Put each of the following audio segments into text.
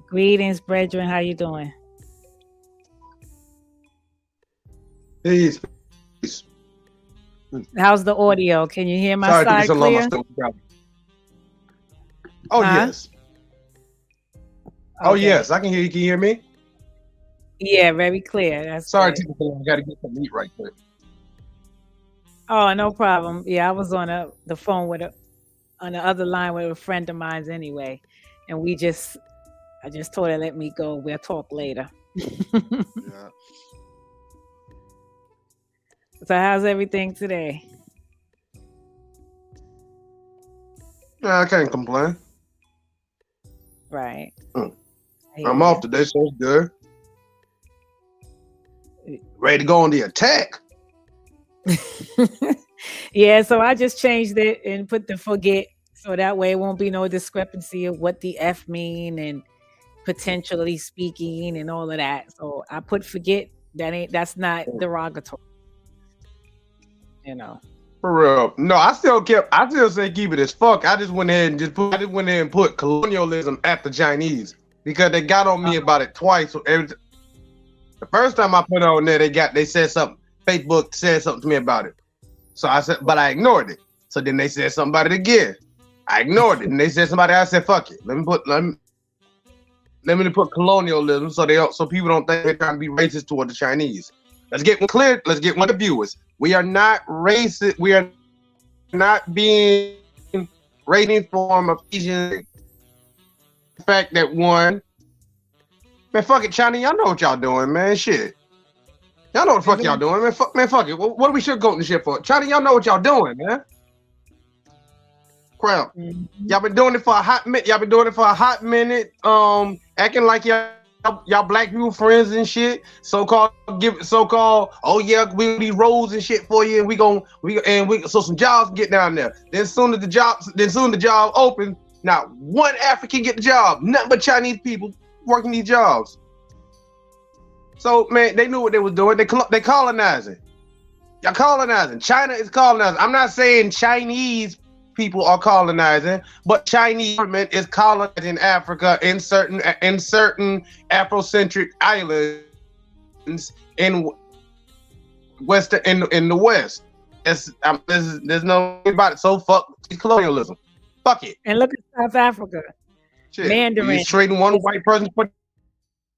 Greetings, brethren. How you doing? Peace. Peace. How's the audio? Can you hear my Sorry, it took me side so long. clear? Oh, Huh? yes. Oh, Okay. yes. I can hear you. Can you hear me? Yeah, very clear. That's Sorry, it good. took me so long. I got to get some meat right quick. Oh, no problem. Yeah, I was on the phone on the other line with a friend of mine's anyway, and I just told her let me go. We'll talk later. Yeah. So how's everything today? Yeah, I can't complain. Right. Mm. I hear I'm ya. off today, so it's good. Ready to go on the attack. Yeah, so I just changed it and put the forget, so that way it won't be no discrepancy of what the F mean and potentially speaking and all of that. So I put forget. That's not derogatory, you know. For real. No, I still say keep it as fuck. I just went ahead and put colonialism at the Chinese because they got on me about it twice. So the first time I put it on there, they said something. Facebook said something to me about it. So I said, but I ignored it. So then they said something about it again. I ignored it, and they said somebody else. I said, fuck it. Let me put colonialism so people don't think they're trying to be racist toward the Chinese. Let's get one clear. Let's get one of the viewers. We are not racist. We are not being rating form of Asian. The fact that man, fuck it, China. Y'all know what y'all doing, man. Shit. Y'all know what the fuck y'all doing, man. Fuck it. What are we sugarcoating the shit for? China, y'all know what y'all doing, man. Crap. Mm-hmm. Y'all been doing it for a hot minute. Acting like y'all black people friends and shit. So-called, oh yeah, we need roads and shit for you, and so some jobs get down there. Then soon the job open, not one African get the job, nothing but Chinese people working these jobs. So man, they knew what they was doing. They colonizing. Y'all colonizing. China is colonizing. I'm not saying Chinese people are colonizing, but Chinese government is colonizing Africa in certain Afrocentric islands in the West. There's no about it. So fuck colonialism. Fuck it. And look at South Africa. Shit. Mandarin. We just trading one white person for.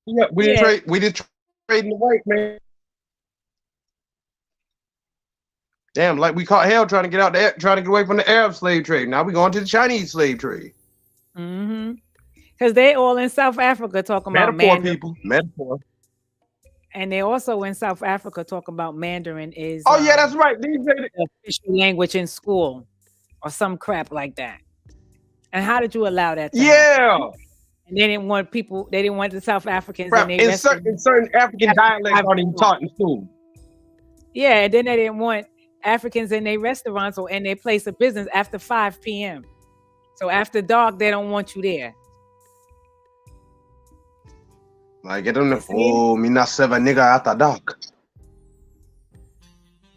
Yeah, we just trading the white man. Damn, like we caught hell trying to get away from the Arab slave trade. Now we going to the Chinese slave trade. Mm-hmm. Because they all in South Africa talking about Mandarin. Metaphor. And they also in South Africa talking about Mandarin is. Oh yeah, that's right. The official language in school, or some crap like that. And how did you allow that to happen? And they didn't want the South Africans. Crap. In certain African dialects aren't even taught in school. Yeah, and then they didn't want Africans in their restaurants or in their place of business after 5 p.m. So after dark, they don't want you there. Like get them. The same. Oh, me not seven nigga after dark.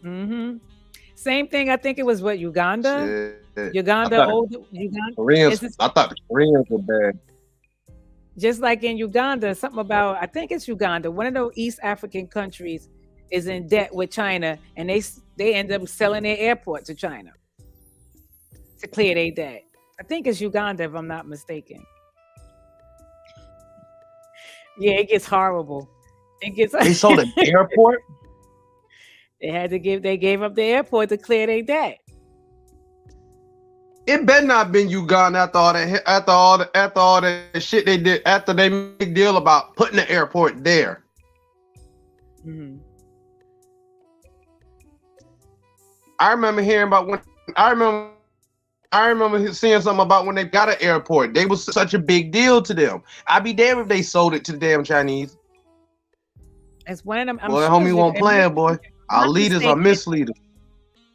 Mm-hmm. Same thing. I think it was what Uganda. Shit. Uganda, old Uganda. Koreans. I thought the Koreans were bad. Just like in Uganda, something about I think it's Uganda. One of those East African countries is in debt with China, and they end up selling their airport to China to clear their debt. I think it's Uganda, if I'm not mistaken. Yeah, it gets horrible. It gets. They sold an airport. They gave up the airport to clear their debt. It better not been Uganda after all that shit they did after they made a deal about putting the airport there. Mm-hmm. I remember hearing about when I remember seeing something about when they got an airport. They was such a big deal to them. I'd be damned if they sold it to the damn Chinese. It's one of them. Boy, sure homie won't play it, boy. Our leaders are misleaders.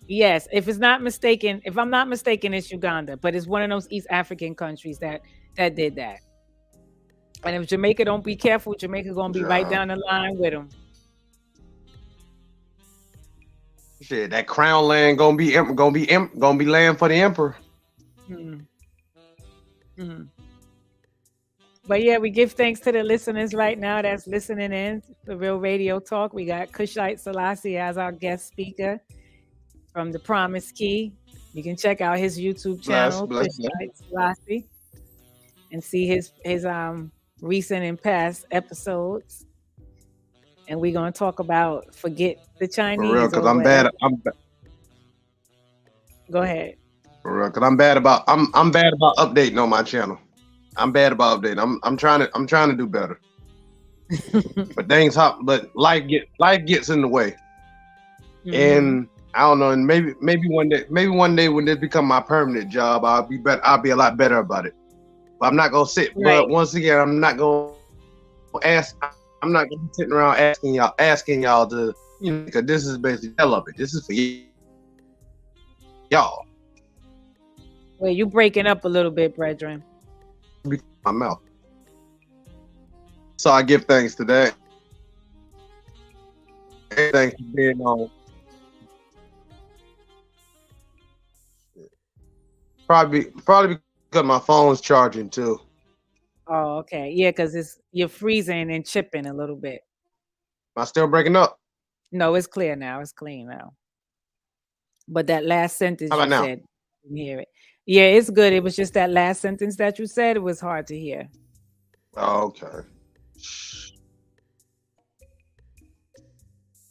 Yes, if I'm not mistaken, it's Uganda, but it's one of those East African countries that did that. And if Jamaica don't be careful, Jamaica gonna be right down the line with them. Shit, that crown land gonna be land for the emperor. Mm-hmm. But yeah, we give thanks to the listeners right now that's listening in to Real Radio Talk. We got Kushite Selassie as our guest speaker from the Promise Key. You can check out his YouTube channel, Kushite Selassie, and see his recent and past episodes. And we're gonna talk about forget the Chinese. For real, because I'm bad. Go ahead. For real, because I'm bad about updating on my channel. I'm bad about updating. I'm trying to do better. But life gets in the way. Mm-hmm. And I don't know, and maybe one day when this become my permanent job, I'll be a lot better about it. But I'm not gonna sit. Right. But once again, I'm not gonna be sitting around asking y'all to, because this is basically hell of it. This is for y'all. Well, you breaking up a little bit, brethren. My mouth. So I give thanks to that. Thanks for being on. Probably because my phone's charging too. Oh, okay. Yeah, because you're freezing and chipping a little bit. Am I still breaking up? No, it's clear now. It's clean now. But that last sentence you said, I didn't hear it. Yeah, it's good. It was just that last sentence that you said. It was hard to hear. Okay.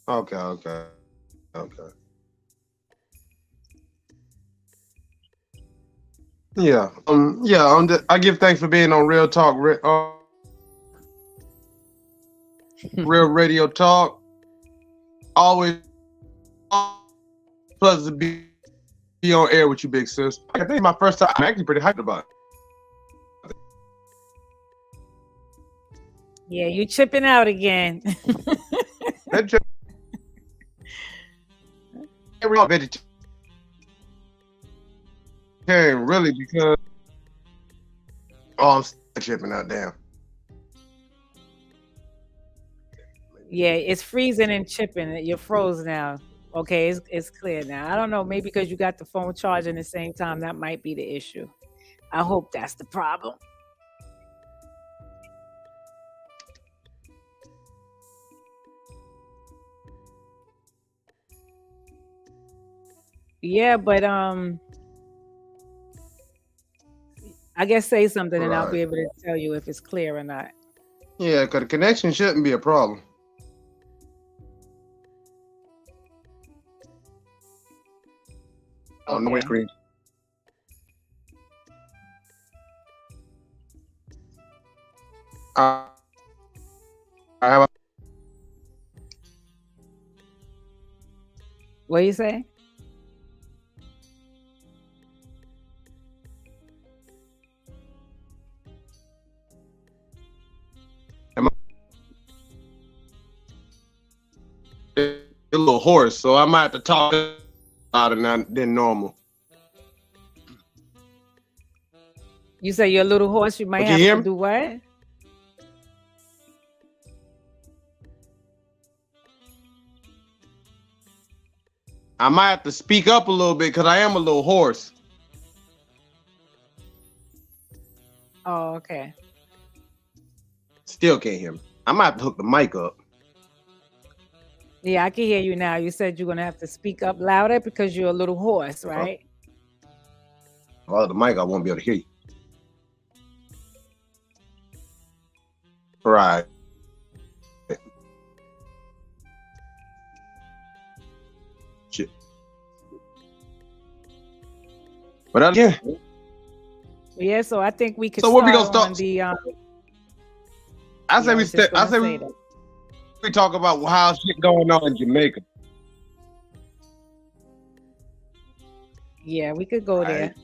Okay. Yeah. I give thanks for being on Real Talk, Real Radio Talk. Always pleasant to be on air with you, big sis. I think it's my first time. I'm actually pretty hyped about it. Yeah, you chipping out again. Vegetarian, really, because I'm still chipping out. Damn. Yeah, it's freezing and chipping. You're froze now. Okay, it's clear now. I don't know, maybe because you got the phone charging at the same time, that might be the issue. I hope that's the problem. Yeah, but I guess say something and I'll be able to tell you if it's clear or not. Yeah, because the connection shouldn't be a problem. Okay. On the screen. I have What do you say? a little hoarse, so I might have to talk louder than normal. You say you're a little hoarse. You might Can have you hear to me? do what? I might have to speak up a little bit because I am a little hoarse. Oh, okay. Still can't hear me. I might have to hook the mic up. Yeah, I can hear you now. You said you're gonna have to speak up louder because you're a little hoarse, right? Oh, the mic, I won't be able to hear you. Right. Shit. But again. Yeah, so I think we could. So what we gonna start on start? the. I say we step. I say we talk about how shit going on in Jamaica. Yeah, we could go there.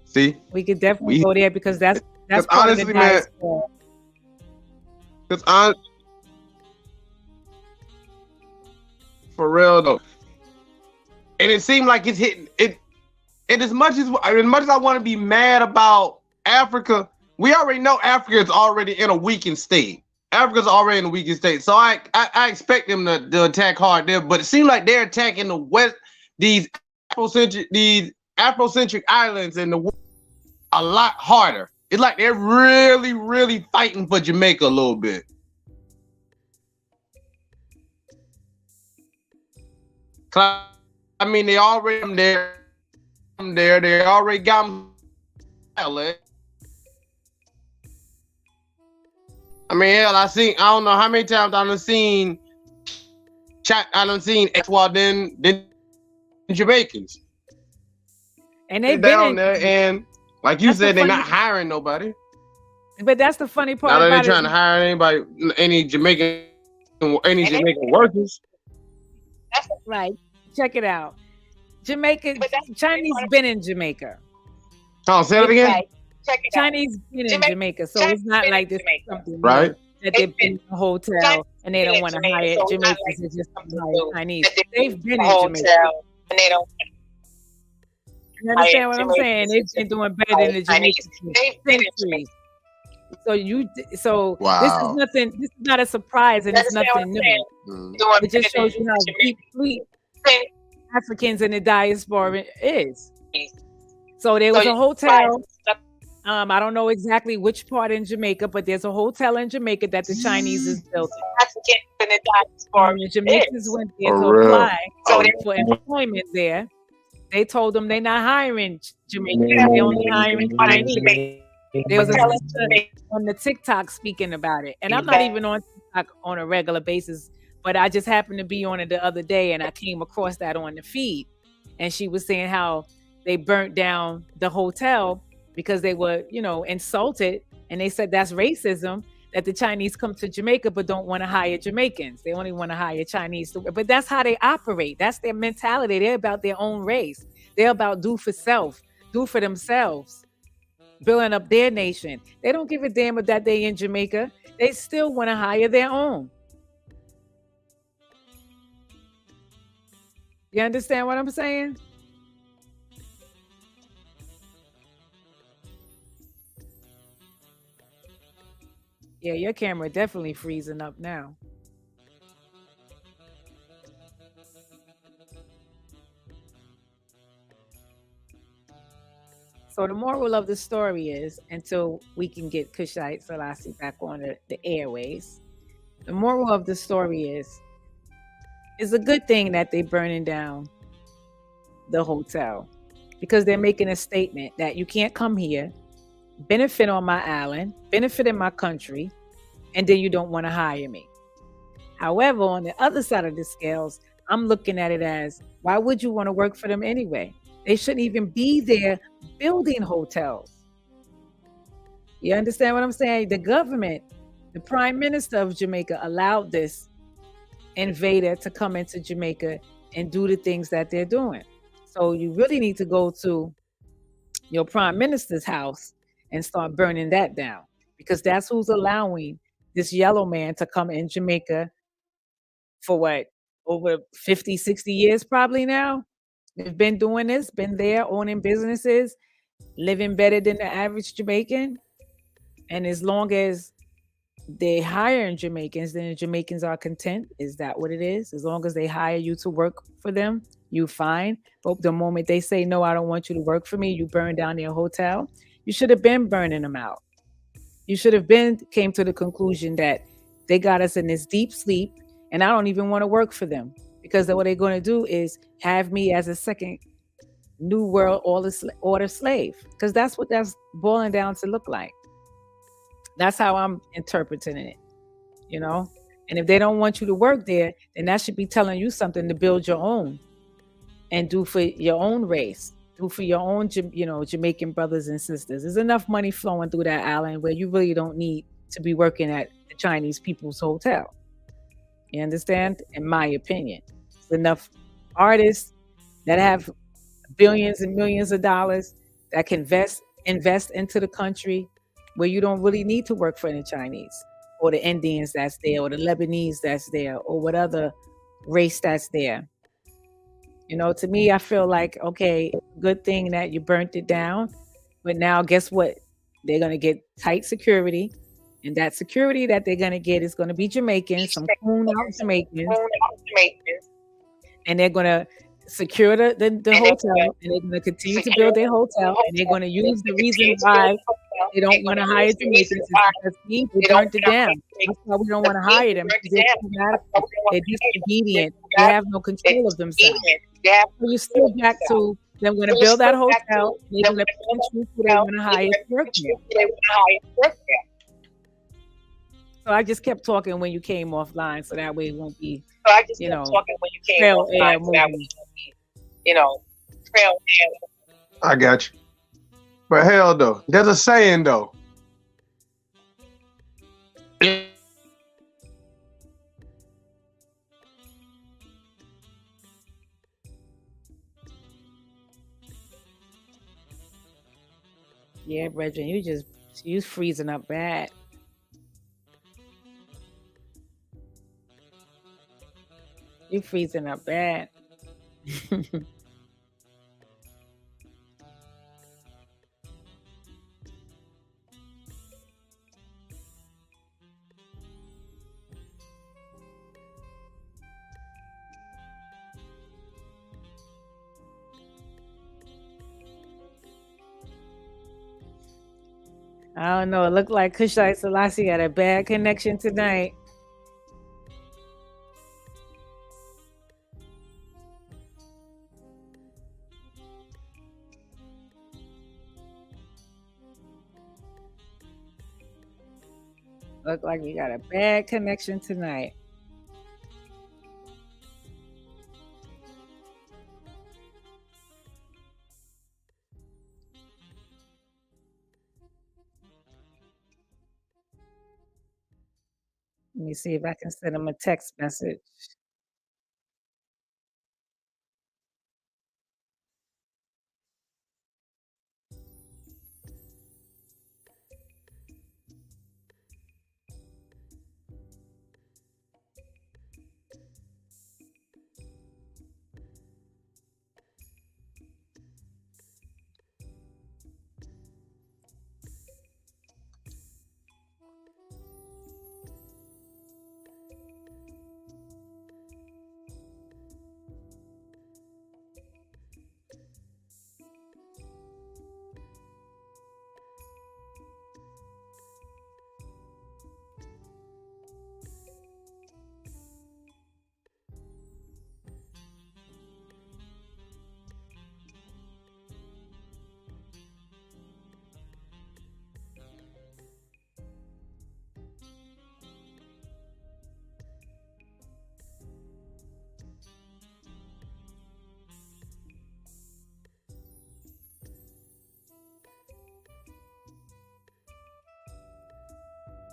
See, we could definitely go there because that's part honestly, of the man. diaspora. Because for real though, and it seemed like it's hitting it. And as much as I want to be mad about Africa, we already know Africa is already in a weakened state. Africa's already in a weakened state, so I expect them to attack hard there. But it seems like they're attacking the West, these Afrocentric islands in the West a lot harder. It's like they're really, really fighting for Jamaica a little bit. I mean, they already there. They already got them. I mean, hell, I don't know how many times I've seen Ecuador than Jamaicans. And they've been down there, and like you said, they're not hiring nobody. But that's the funny part. Now they're trying to hire anybody, any Jamaican workers. Right. Check it out. Jamaica, Chinese been in Jamaica. Oh, say it again. Chinese been in Jamaica, so it's not like this is something right that they've been in a hotel and they don't want to hire Jamaicans. It's just hire Chinese. They've been in Jamaica and they don't. You understand what I'm saying? They've been doing better than the Jamaicans. So wow. This is nothing. This is not a surprise, and it's nothing new. It just shows you how deeply Africans in the diaspora is. So there was a hotel. I don't know exactly which part in Jamaica, but there's a hotel in Jamaica that the Chinese is building. Africans in the diaspora. The Jamaicans went there to apply for employment there. They told them they're not hiring Jamaicans. They're only hiring Chinese. There was a on the TikTok speaking about it, and I'm not even on TikTok on a regular basis, but I just happened to be on it the other day, and I came across that on the feed, and she was saying how they burnt down the hotel because they were, insulted, and they said that's racism that the Chinese come to Jamaica but don't want to hire Jamaicans. They only want to hire Chinese. But that's how they operate. That's their mentality. They're about their own race. They're about do for self, do for themselves, building up their nation. They don't give a damn that they in Jamaica. They still want to hire their own. You understand what I'm saying? Yeah, your camera definitely freezing up now. So the moral of the story is, until we can get Kushite Selassie back on the airways, the moral of the story is, it's a good thing that they're burning down the hotel, because they're making a statement that you can't come here, benefit on my island, benefit in my country, and then you don't want to hire me. However, on the other side of the scales, I'm looking at it as, why would you want to work for them anyway? They shouldn't even be there building hotels. You understand what I'm saying? The government, the prime minister of Jamaica allowed this invader to come into Jamaica and do the things that they're doing. So you really need to go to your prime minister's house and start burning that down, because that's who's allowing this yellow man to come in Jamaica for what? over 50, 60 years probably now. They've been doing this, been there, owning businesses, living better than the average Jamaican. And as long as they hire Jamaicans, then the Jamaicans are content. Is that what it is? As long as they hire you to work for them, you fine. But the moment they say, no, I don't want you to work for me, you burn down their hotel. You should have been burning them out. You should have been came to the conclusion that they got us in this deep sleep and I don't even want to work for them because what they're going to do is have me as a second new world order slave, because that's what that's boiling down to look like. That's how I'm interpreting it, you know? And if they don't want you to work there, then that should be telling you something to build your own and do for your own race, do for your own, Jamaican brothers and sisters. There's enough money flowing through that island where you really don't need to be working at the Chinese People's Hotel. You understand? In my opinion, there's enough artists that have billions and millions of dollars that can invest into the country where you don't really need to work for the Chinese or the Indians that's there or the Lebanese that's there or what other race that's there. To me, I feel like, okay, good thing that you burnt it down. But now guess what? They're going to get tight security. And that security that they're going to get is going to be Jamaicans, some coon out Jamaicans. And they're going to secure the hotel, and they're going to continue to build their hotel. And they're going to use the reason why they don't want to hire Jamaicans is because they burnt it down. That's why we don't want to hire them. They're disobedient. They have no control of themselves. So you're still back to they're going to build that hotel. They're going to punch you so they want to hire work there. So I just kept talking when you came offline, so that way it won't be, trail air moving. Trail air. I got you. But hell though, there's a saying though. Yeah, Brethren, you freezing up bad. You freezing up bad. I don't know. It looked like Kushite Selassie got a bad connection tonight. Look like you got a bad connection tonight. Let me see if I can send him a text message.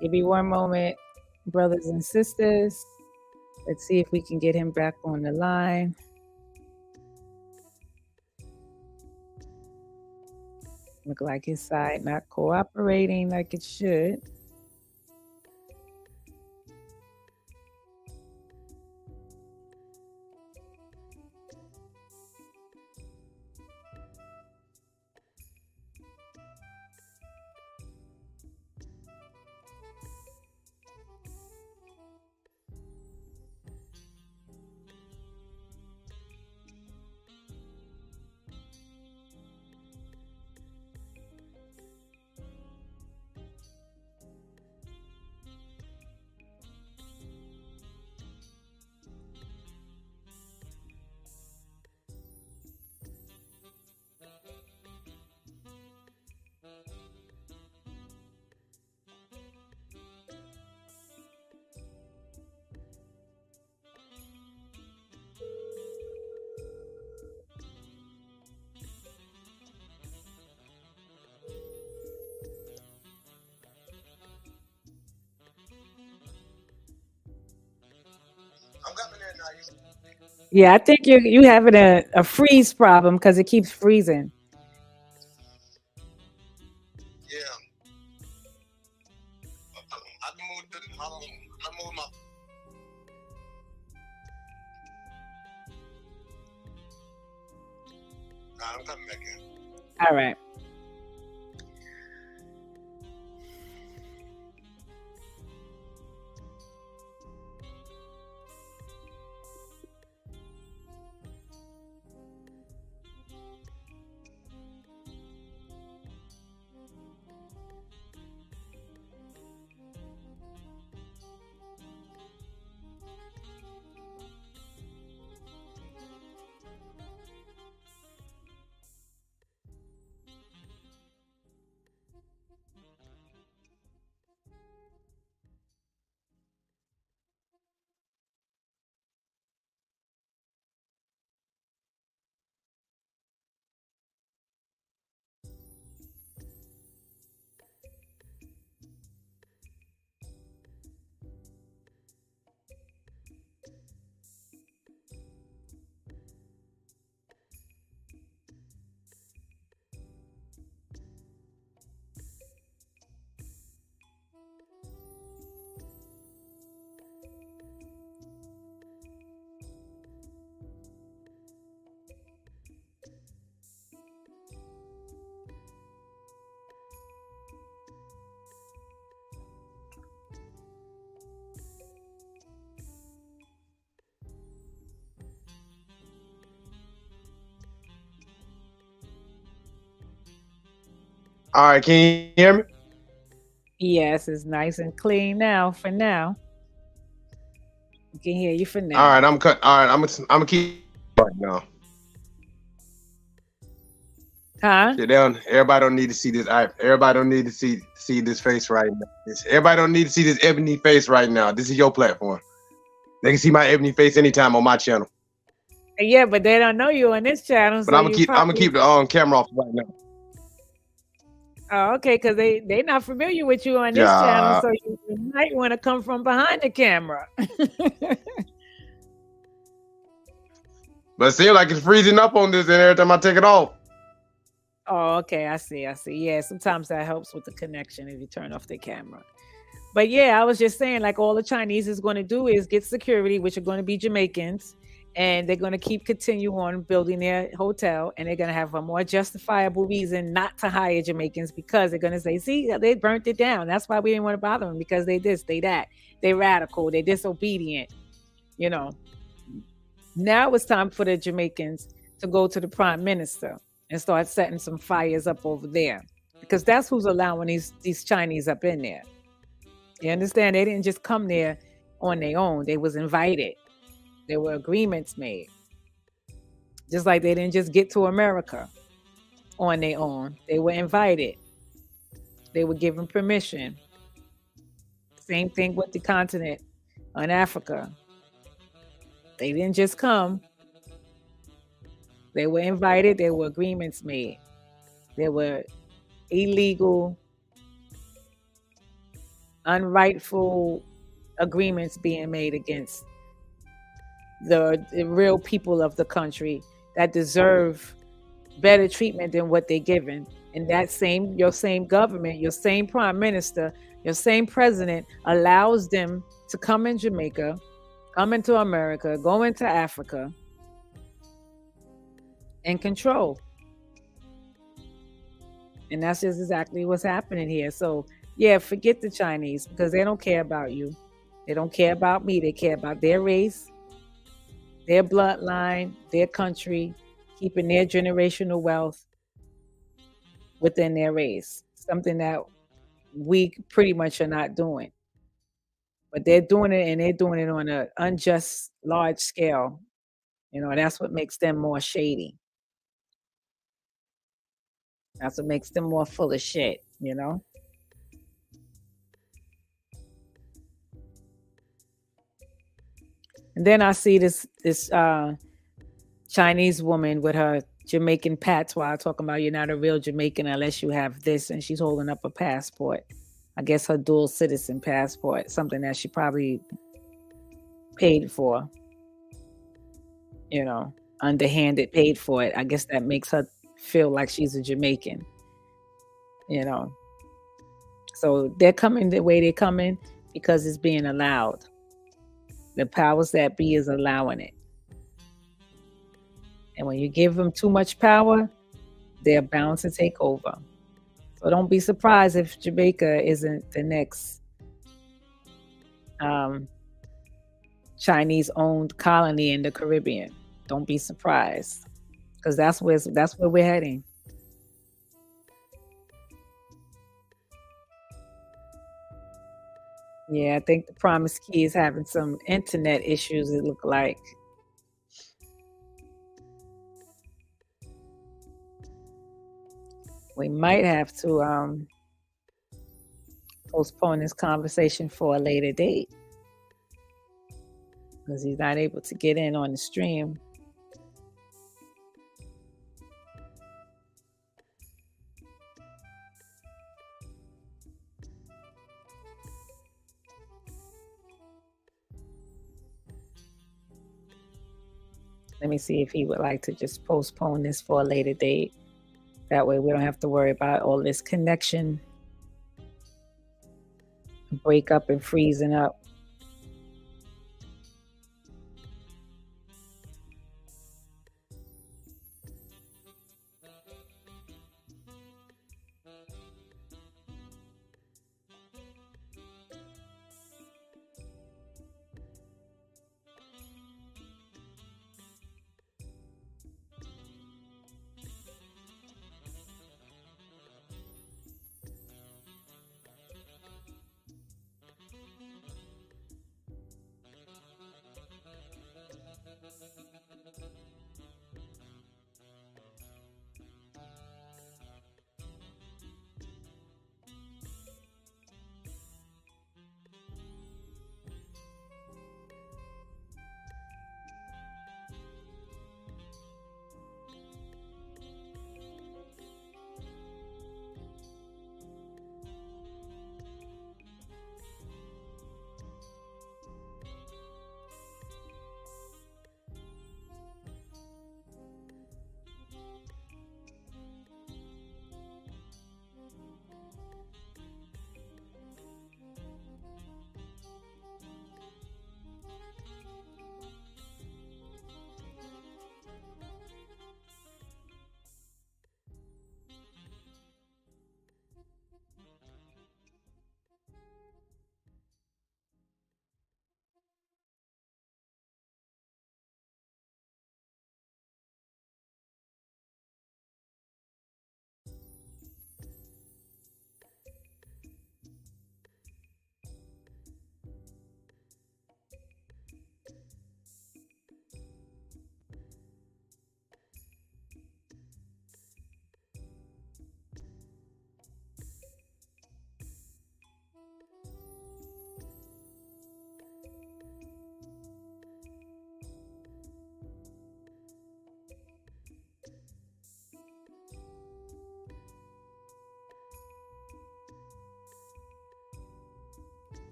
Give me one moment, brothers and sisters. Let's see if we can get him back on the line. Look like his side not cooperating like it should. Yeah, I think you having a freeze problem because it keeps freezing. All right. All right, can you hear me? Yes, it's nice and clean now. For now, we can hear you for All now. right, I'm cut. All right, I'm gonna keep right now. Huh? Shit, everybody don't need to see this. Everybody don't need to see this face right now. Everybody don't need to see this ebony face right now. This is your platform. They can see my ebony face anytime on my channel. Yeah, but they don't know you on this channel, But so you I'm gonna probably. keep the camera off right now. Oh, okay, because they not familiar with you on this channel, Yeah, so you might want to come from behind the camera. but it seems like it's freezing up on this, and every time I take it off. Oh, okay, I see, I see. Yeah, sometimes that helps with the connection if you turn off the camera. But yeah, I was just saying, like all the Chinese is going to do is get security, which are going to be Jamaicans, and they're going to keep continue on building their hotel, and they're going to have a more justifiable reason not to hire Jamaicans because they're going to say, "See, they burnt it down. That's why we didn't want to bother them because they this, they that, they radical, they disobedient." You know. Now it's time for the Jamaicans to go to the prime minister and start setting some fires up over there because that's who's allowing these Chinese up in there. You understand? They didn't just come there on their own. They was invited. There were agreements made. Just like they didn't just get to America on their own. They were invited. They were given permission. Same thing with the continent on Africa. They didn't just come. They were invited. There were agreements made. There were illegal, unrightful agreements being made against the real people of the country that deserve better treatment than what they're given. And that same, your same government, your same prime minister, your same president allows them to come in Jamaica, come into America, go into Africa, and control. And that's just exactly what's happening here. So, yeah, forget the Chinese because they don't care about you. They don't care about me. They care about their race, their bloodline, their country, keeping their generational wealth within their race. Something that we pretty much are not doing. But they're doing it and they're doing it on an unjust large scale. You know, that's what makes them more shady. That's what makes them more full of shit, you know? And then I see this Chinese woman with her Jamaican patois talking about you're not a real Jamaican unless you have this, and she's holding up a passport. I guess her dual citizen passport, something that she probably paid for. you know, underhanded paid for it. I guess that makes her feel like she's a Jamaican, you know. So they're coming the way they're coming because it's being allowed. The powers that be is allowing it. And when you give them too much power, they're bound to take over. So don't be surprised if Jamaica isn't the next Chinese-owned colony in the Caribbean. Don't be surprised, because that's where we're heading. Yeah, I think the Promise Key is having some internet issues. It look like. We might have to postpone this conversation for a later date because he's not able to get in on the stream. Let me see if he would like to just postpone this for a later date. That way we don't have to worry about all this connection break up and freezing up.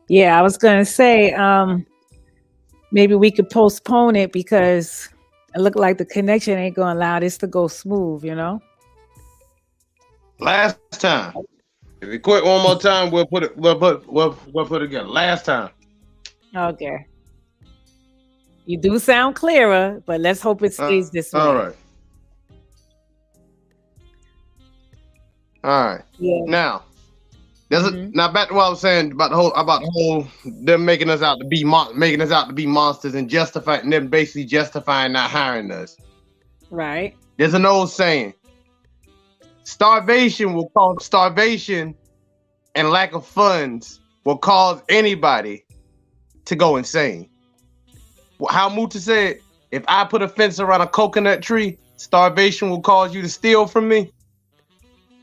Yeah, I was gonna say maybe we could postpone it because it looked like the connection ain't gonna allow this to go smooth, you know. Last time. If you quit one more time, we'll put it. We'll put it together. Last time. Okay. You do sound clearer, but let's hope it stays this way. All right. All right. Yeah. Now, Now back to what I was saying about the whole them making us out to be monsters and justifying them basically justifying not hiring us. Right. There's an old saying: starvation and lack of funds will cause anybody to go insane. How Muta said, if I put a fence around a coconut tree, starvation will cause you to steal from me.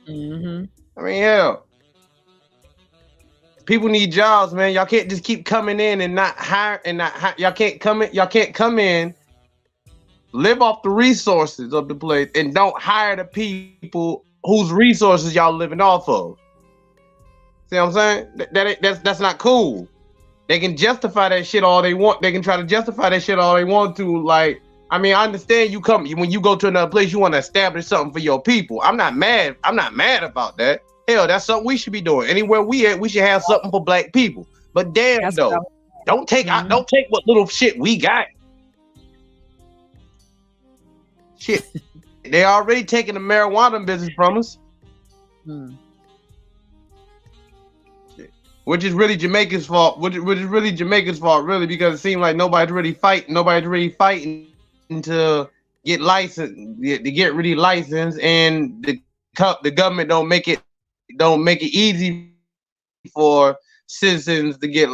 I mean, hell, people need jobs, man. Y'all can't just keep coming in and not hire y'all can't come in, live off the resources of the place, and don't hire the people whose resources y'all living off of. See what I'm saying? That's not cool. They can justify that shit all they want. They can try to justify that shit all they want to. Like, I mean, I understand when you go to another place, you want to establish something for your people. I'm not mad about that. Hell, that's something we should be doing. Anywhere we at, we should have something for black people. But damn, that's though, don't take what little shit we got. Shit, they already taking the marijuana business from us. Which is really Jamaica's fault. Which is really Jamaica's fault, really, because it seemed like nobody's really fighting to get licensed, to get really licensed, and the government don't make it easy for citizens to get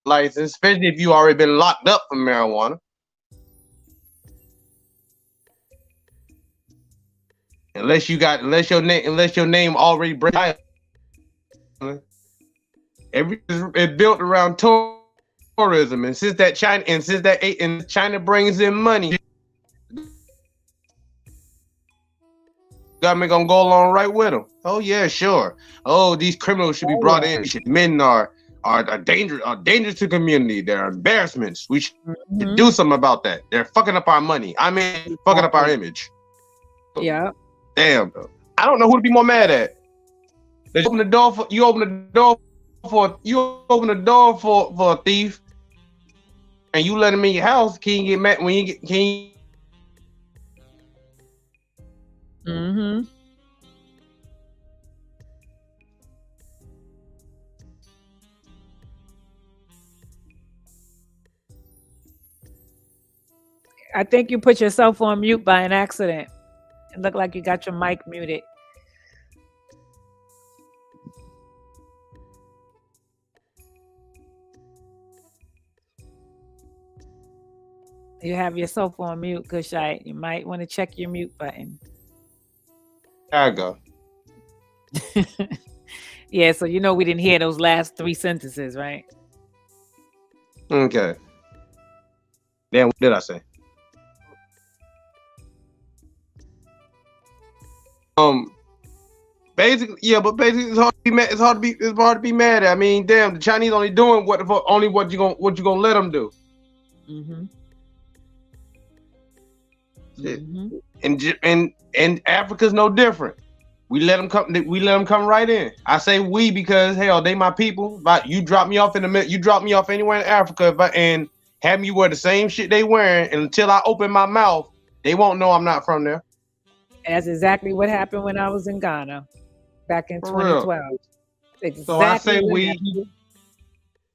licensed, especially if you already been locked up for marijuana. Unless your name already breaks. It's built around tourism, and since China brings in money, government gonna go along right with them. Oh yeah, sure. Oh, these criminals should be brought in. Men are dangerous to the community. They're embarrassments. We should do something about that. They're fucking up our money. I mean, fucking up our image. Yeah. Damn. I don't know who to be more mad at. You open the door for a thief, and you let him in your house. Can you get mad when you get? Can you? I think you put yourself on mute by an accident. It looked like you got your mic muted. You have yourself on mute, Kushite. You might want to check your mute button. There I go. Yeah, so you know we didn't hear those last 3 sentences, right? Okay. Then what did I say? Basically, it's hard to be mad. It's hard to be mad at. I mean, damn, the Chinese only doing what you gonna let them do. And Africa's no different. We let them come right in. I say we because hell, they my people. But you drop me off anywhere in Africa, and have me wear the same shit they wearing, and until I open my mouth, they won't know I'm not from there. That's exactly what happened when I was in Ghana back in 2012. Exactly. So I say we.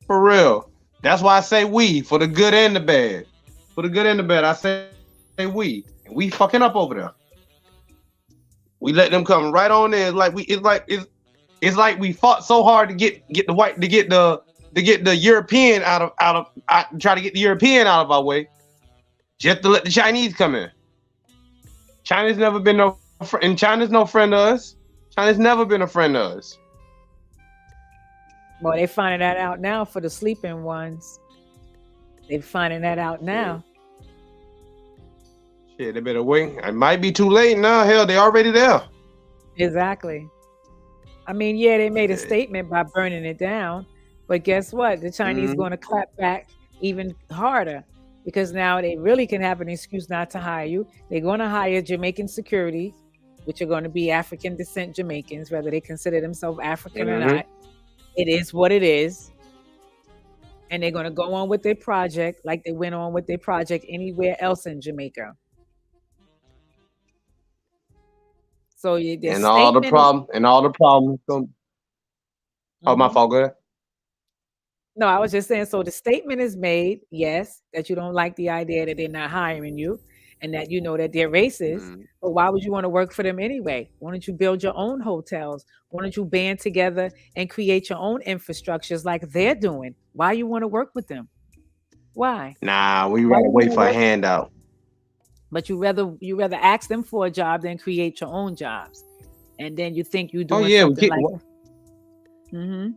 For real. That's why I say we, for the good and the bad. For the good and the bad, I say we. And we fucking up over there. We let them come right on in. It's like we fought so hard to get the European try to get the European out of our way, just to let the Chinese come in. China's never been China's no friend of us. China's never been a friend of us. Well, they're finding that out now for the sleeping ones. They're finding that out now. Shit, they better wait. It might be too late now. Hell, they already there. Exactly. I mean, yeah, they made a statement by burning it down, but guess what? The Chinese going to clap back even harder, because now they really can have an excuse not to hire you. They're going to hire Jamaican security, which are going to be African descent Jamaicans, whether they consider themselves African or not. It is what it is. And they're going to go on with their project like they went on with their project anywhere else in Jamaica. So all the problems. Oh, my Mhm. fault. Go ahead. No, I was just saying, so the statement is made, yes, that you don't like the idea that they're not hiring you and that you know that they're racist, Mm. but why would you want to work for them anyway? Why don't you build your own hotels? Why don't you band together and create your own infrastructures like they're doing? Why you want to work with them? Why? Nah, we Why rather do you wait want to for a work? handout. But you rather ask them for a job than create your own jobs. And then you think you're Oh doing yeah, we something kick. like, mm-hmm,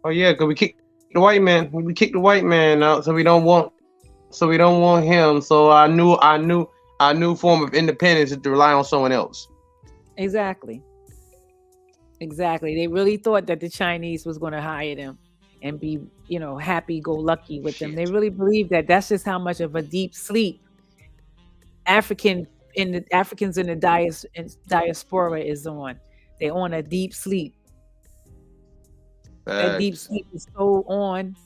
Oh yeah, cause we kicked the white man. We kicked the white man out, so we don't want. So we don't want him. So our new form of independence is to rely on someone else. exactly. Exactly. They really thought that the Chinese was going to hire them and be, happy go lucky with them. They Shit. really believe that that's just how much of a deep sleep African Africans in the diaspora is on. They're on a deep sleep. That deep Facts. sleep is so on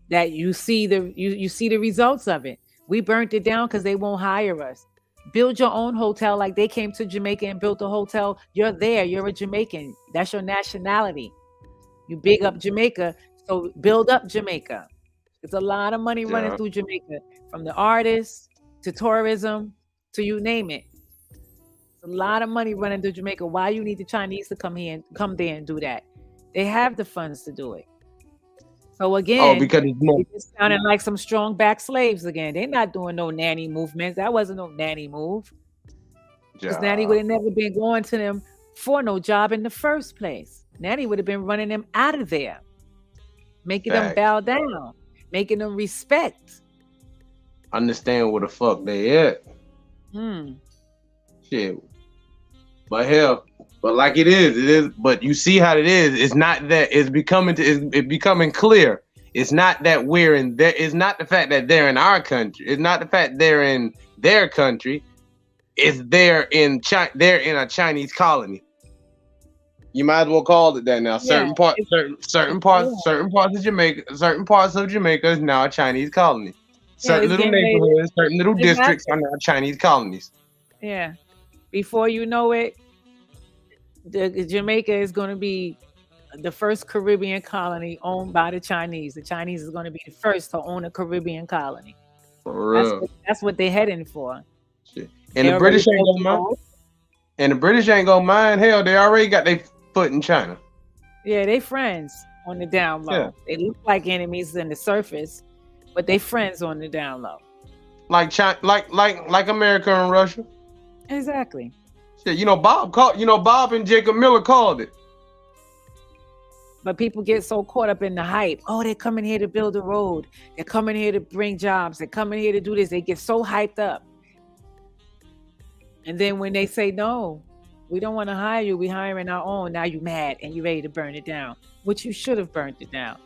that you see the results of it. We burnt it down because they won't hire us. Build your own hotel like they came to Jamaica and built a hotel. You're there. You're a Jamaican. That's your nationality. You big up Jamaica, so build up Jamaica. There's a lot of money running Yeah. through Jamaica, from the artists to tourism to you name it. There's a lot of money running through Jamaica. Why you need the Chinese to come there and do that? They have the funds to do it. So Oh, again, because it's more. they just sounding like some strong back slaves again. They're not doing no nanny movements. That wasn't no nanny move. Because nanny would Yeah. have never been going to them for no job in the first place. Nanny would have been running them out of there, making them Facts. bow down, making them respect. Understand where the fuck they at. Hmm. Shit. But hell, but like it is. But you see how it is. It's not that it's becoming clear. It's not that we're in there. It's not the fact that they're in our country. It's not the fact they're in their country. It's they're in China. They're in a Chinese colony. You might as well call it that now. Yeah. Certain Yeah. parts of Jamaica is now a Chinese colony. Yeah, Certain it's little getting ready. neighborhoods, certain little districts Exactly. are now Chinese colonies. Yeah. Before you know it, Jamaica is going to be the first Caribbean colony owned by the Chinese. The Chinese is going to be the first to own a Caribbean colony. For real. That's what they're heading for. Shit. And They the already British ain't built gonna the mind. road. And the British ain't gonna mind. Hell, they already got their foot in China. Yeah, they friends on the down low. Yeah. They look like enemies in the surface, but they friends on the down low. Like China, like America and Russia. Exactly. Shit, Bob and Jacob Miller called it. But people get so caught up in the hype. Oh, they're coming here to build a road. They're coming here to bring jobs. They're coming here to do this. They get so hyped up. And then when they say, no, we don't want to hire you, we're hiring our own, now you mad and you ready to burn it down, which you should have burned it down.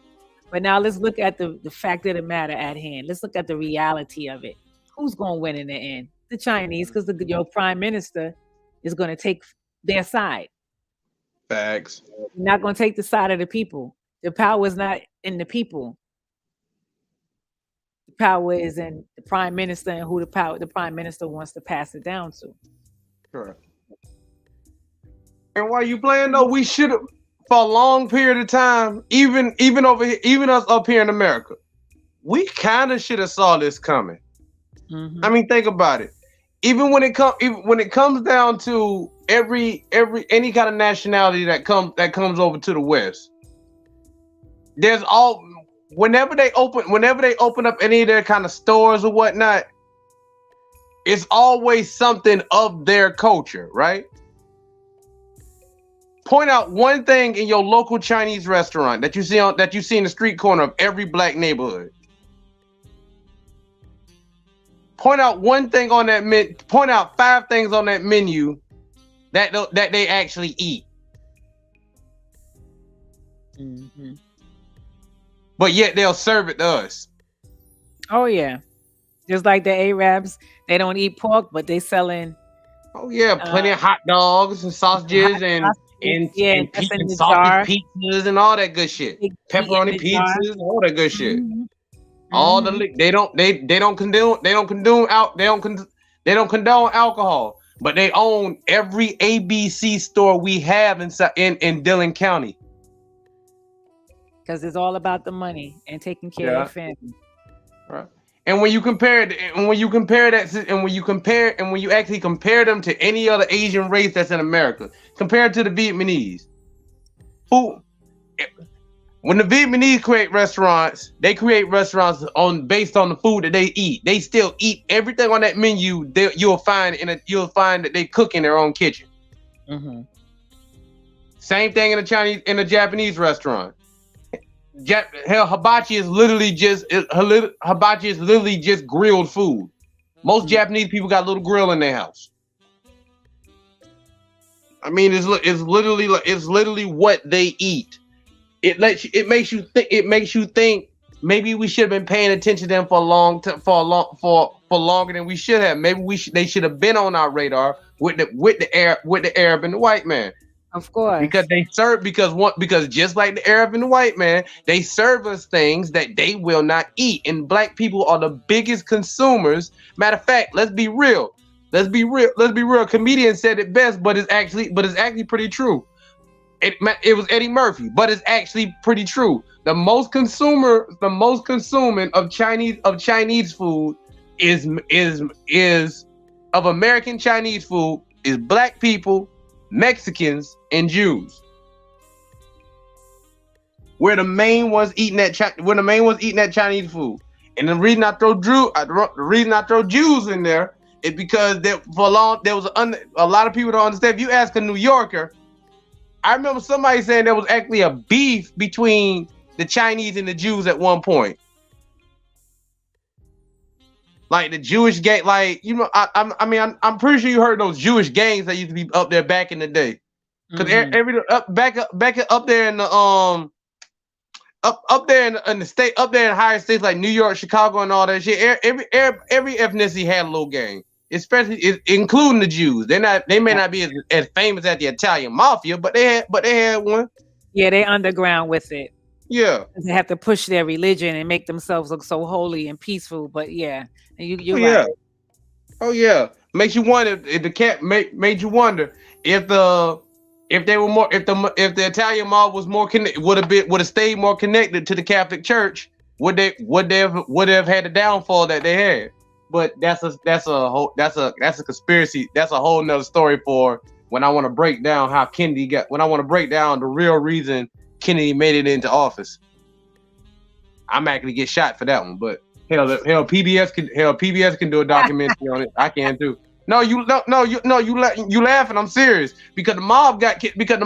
But now let's look at the fact of the matter at hand. Let's look at the reality of it. Who's going to win in the end? The Chinese, because your prime minister is going to take their side. Facts. You're not going to take the side of the people. The power is not in the people. The power is in the prime minister and who the prime minister wants to pass it down to. Sure. And while you playing though, we should have for a long period of time, even over here, even us up here in America, we kind of should have saw this coming. Mm-hmm. I mean, think about it. Even when it comes down to any kind of nationality that comes over to the West, there's all whenever they open up any of their kind of stores or whatnot, it's always something of their culture, right? Point out one thing in your local Chinese restaurant that you see in the street corner of every black neighborhood. Point out one thing on that point out 5 things on that menu that they actually eat. Mm-hmm. But yet they'll serve it to us. Oh yeah. Just like the Arabs, they don't eat pork, but they selling. Oh yeah, plenty of hot dogs and sausages and sausage pizzas and all that good shit. Pepperoni pizzas, all that good shit. Mm-hmm. All they don't condone alcohol, but they own every ABC store we have in Dillon County. because it's all about the money and taking care of your Yeah. family. Right. And when you compare it, and when you compare that, and when you compare, and when you actually compare them to any other Asian race that's in America, compared to the Vietnamese, who, when the Vietnamese create restaurants, they create restaurants on based on the food that they eat. They still eat everything on that menu. You'll find that they cook in their own kitchen. Mm-hmm. Same thing in the Japanese restaurant. Hell, hibachi is literally just grilled food. Most Japanese people got a little grill in their house. I mean, it's literally what they eat. It makes you think maybe we should have been paying attention to them for longer than we should have. Maybe they should have been on our radar with the Arab and the white man. Of course, because just like the Arab and the white man, they serve us things that they will not eat, and black people are the biggest consumers. Matter of fact, let's be real. Comedian said it best, but it's actually pretty true. It was Eddie Murphy, but it's actually pretty true. The most consuming of Chinese food is of American Chinese food is black people, Mexicans, and Jews. We're the main ones eating that Chinese food. And the reason I throw Jews in there is because there was a lot of people don't understand. If you ask a New Yorker, I remember somebody saying there was actually a beef between the Chinese and the Jews at one point. Like the Jewish gang, like, you know, I'm pretty sure you heard those Jewish gangs that used to be up there back in the day. Because back up there in the up there in the state, up there in higher states like New York, Chicago, and all that shit. Every ethnicity had a little gang, especially including the Jews. They may not be as famous as the Italian mafia, but they had one. Yeah, they underground with it. Yeah, they have to push their religion and make themselves look so holy and peaceful. But yeah, you're right. right. Oh yeah, makes you wonder if the cat made you wonder if the Italian mob was more connected, would have stayed more connected to the Catholic Church, would they have had the downfall that they had. But that's a conspiracy. That's a whole nother story for when I want to break down the real reason Kennedy made it into office. I'm actually get shot for that one, but hell, PBS can do a documentary on it. I can too. You laughing? I'm serious because the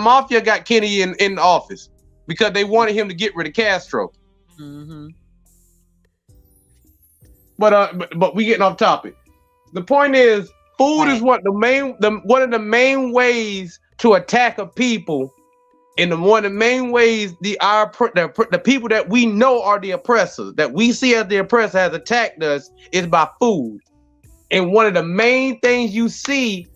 mafia got Kennedy in the office because they wanted him to get rid of Castro. Mm-hmm. But we getting off topic. The point is, food is one of the main ways to attack a people, and one of the main ways the people that we know are the oppressors, that we see as the oppressor, has attacked us, is by food. And one of the main things you see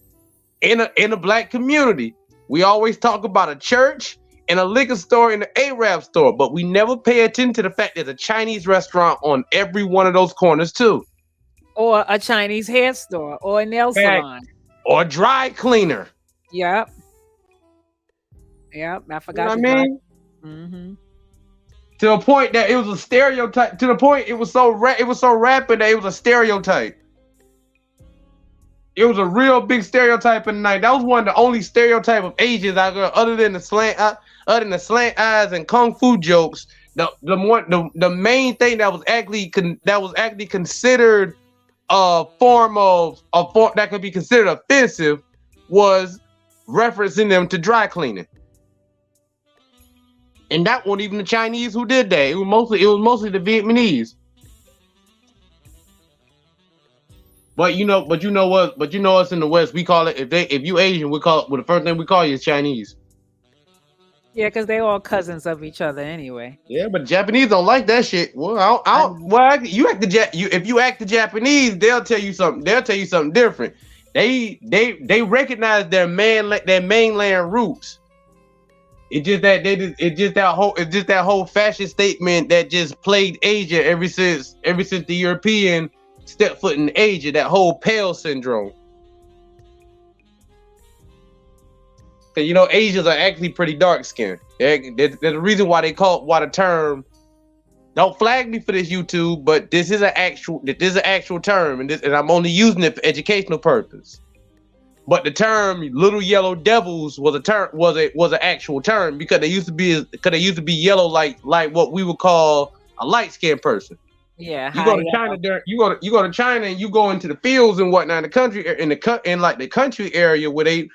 in a black community, we always talk about a church and a liquor store and an Arab store, but we never pay attention to the fact there's a Chinese restaurant on every one of those corners too. Or a Chinese hair store, or a nail salon. Or a dry cleaner. Yep. I forgot. You know what I mean? Mm-hmm. To the point that it was a stereotype. To the point it was so rapid that it was a stereotype. It was a real big stereotype in the night. That was one of the only stereotype of Asians out there, other than the slant eyes and kung fu jokes. The main thing that was actually considered a form that could be considered offensive was referencing them to dry cleaning. And that wasn't even the Chinese who did that. It was mostly the Vietnamese. But you know us in the West, we call it, if you Asian, we call it, the first thing we call you is Chinese. Yeah, because they all cousins of each other anyway. Yeah, but Japanese don't like that shit. Well, if you act the Japanese, they'll tell you something. They'll tell you something different. They recognize their mainland roots. It's just that whole fascist statement that just plagued Asia ever since the European stepped foot in Asia. That whole pale syndrome. Because Asians are actually pretty dark skinned. There's a reason why they call why the term. Don't flag me for this, YouTube, but this is an actual term, and I'm only using it for educational purpose. But the term "little yellow devils" was an actual term because they used to be yellow like what we would call a light skinned person. Yeah, you go to China there. You go to China and you go into the fields and whatnot in the country in the country area where they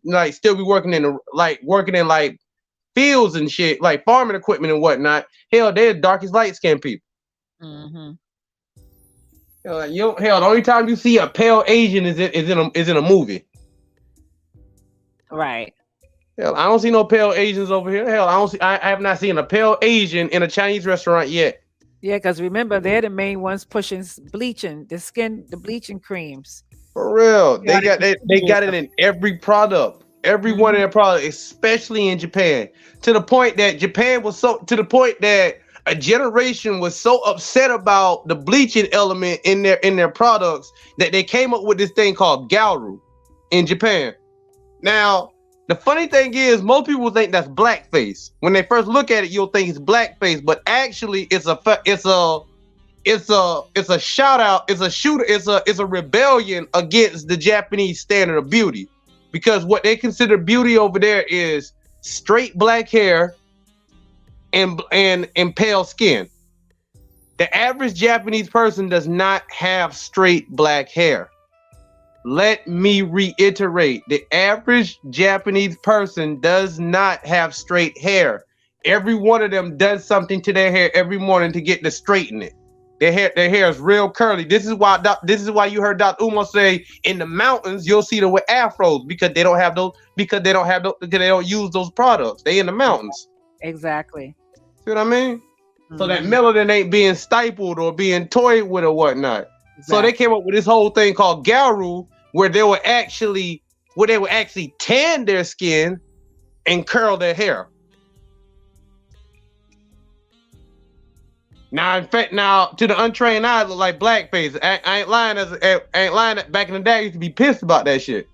like still be working in fields and shit, like farming equipment and whatnot. Hell, they're dark as light skinned people. Mm-hmm. Hell, the only time you see a pale Asian is in a movie. Right. Hell, I don't see no pale Asians over here. Hell, I have not seen a pale Asian in a Chinese restaurant yet. Yeah, because remember, they're the main ones pushing bleaching, the bleaching creams. For real. They got it in every product. Every one of their products, especially in Japan. To the point that a generation was so upset about the bleaching element in their products that they came up with this thing called Gauru in Japan. Now, the funny thing is, most people think that's blackface. When they first look at it, you'll think it's blackface, but actually, it's a shout out. It's a rebellion against the Japanese standard of beauty, because what they consider beauty over there is straight black hair and pale skin. The average Japanese person does not have straight black hair. Let me reiterate, the average Japanese person does not have straight hair. Every one of them does something to their hair every morning to get to straighten it. Their hair is real curly. This is why you heard Dr. Umar say in the mountains you'll see them with afros because they don't use those products. They in the mountains. Exactly. See what I mean? Mm-hmm. So that melanin ain't being stifled or being toyed with or whatnot. Exactly. So they came up with this whole thing called Gauru, where they would actually tan their skin and curl their hair. Now, in fact, to the untrained eye, it look like blackface. I ain't lying. Back in the day, I used to be pissed about that shit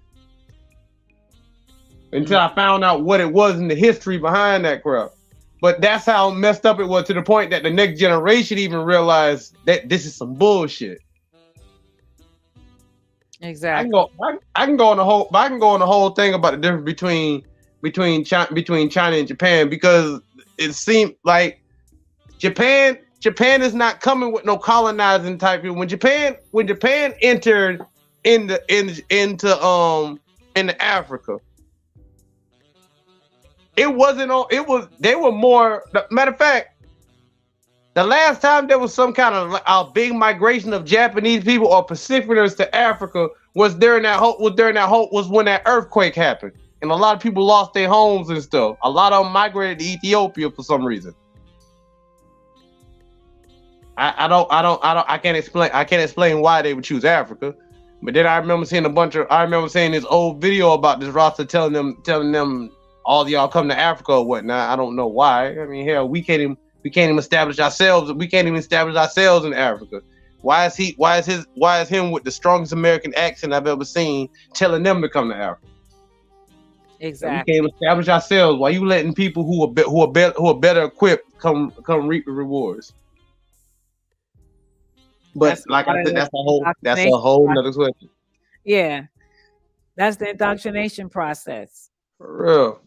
until I found out what it was in the history behind that crap. But that's how messed up it was, to the point that the next generation even realized that this is some bullshit. Exactly. I can go on the whole thing about the difference between China and Japan, because it seemed like Japan is not coming with no colonizing type. When Japan entered into Africa, they were more. Matter of fact, the last time there was some kind of a big migration of Japanese people or Pacificers to Africa was when that earthquake happened, and a lot of people lost their homes and stuff. A lot of them migrated to Ethiopia for some reason. I can't explain why they would choose Africa, but then I remember seeing this old video about this Rasta telling them all of y'all come to Africa or whatnot. I don't know why. I mean, hell, we can't even establish ourselves. We can't even establish ourselves in Africa. Why is him with the strongest American accent I've ever seen telling them to come to Africa? Exactly. We can't establish ourselves. Why you letting people who are better equipped come reap the rewards? But like I said, that's a whole nother question. Yeah, that's the indoctrination process. For real,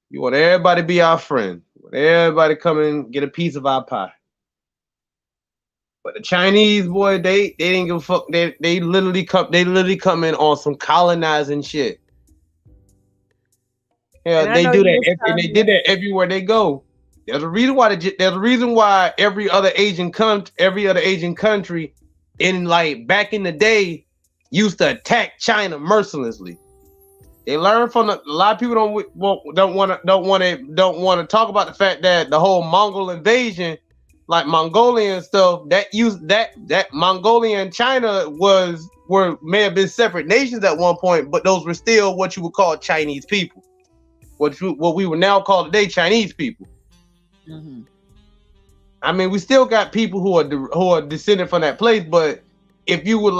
you want everybody to be our friend. You want everybody to come and get a piece of our pie. But the Chinese, boy, they didn't give a fuck. They literally come in on some colonizing shit. Yeah, they do that. They did that everywhere they go. There's a reason why every other Asian country in back in the day used to attack China mercilessly. They learned from a lot of people don't want to talk about the fact that the whole Mongol invasion, like Mongolian stuff, that Mongolia and China may have been separate nations at one point, but those were still what you would call Chinese people, what we would now call today Chinese people. Mm-hmm. I mean, we still got people who are descended from that place, but if you would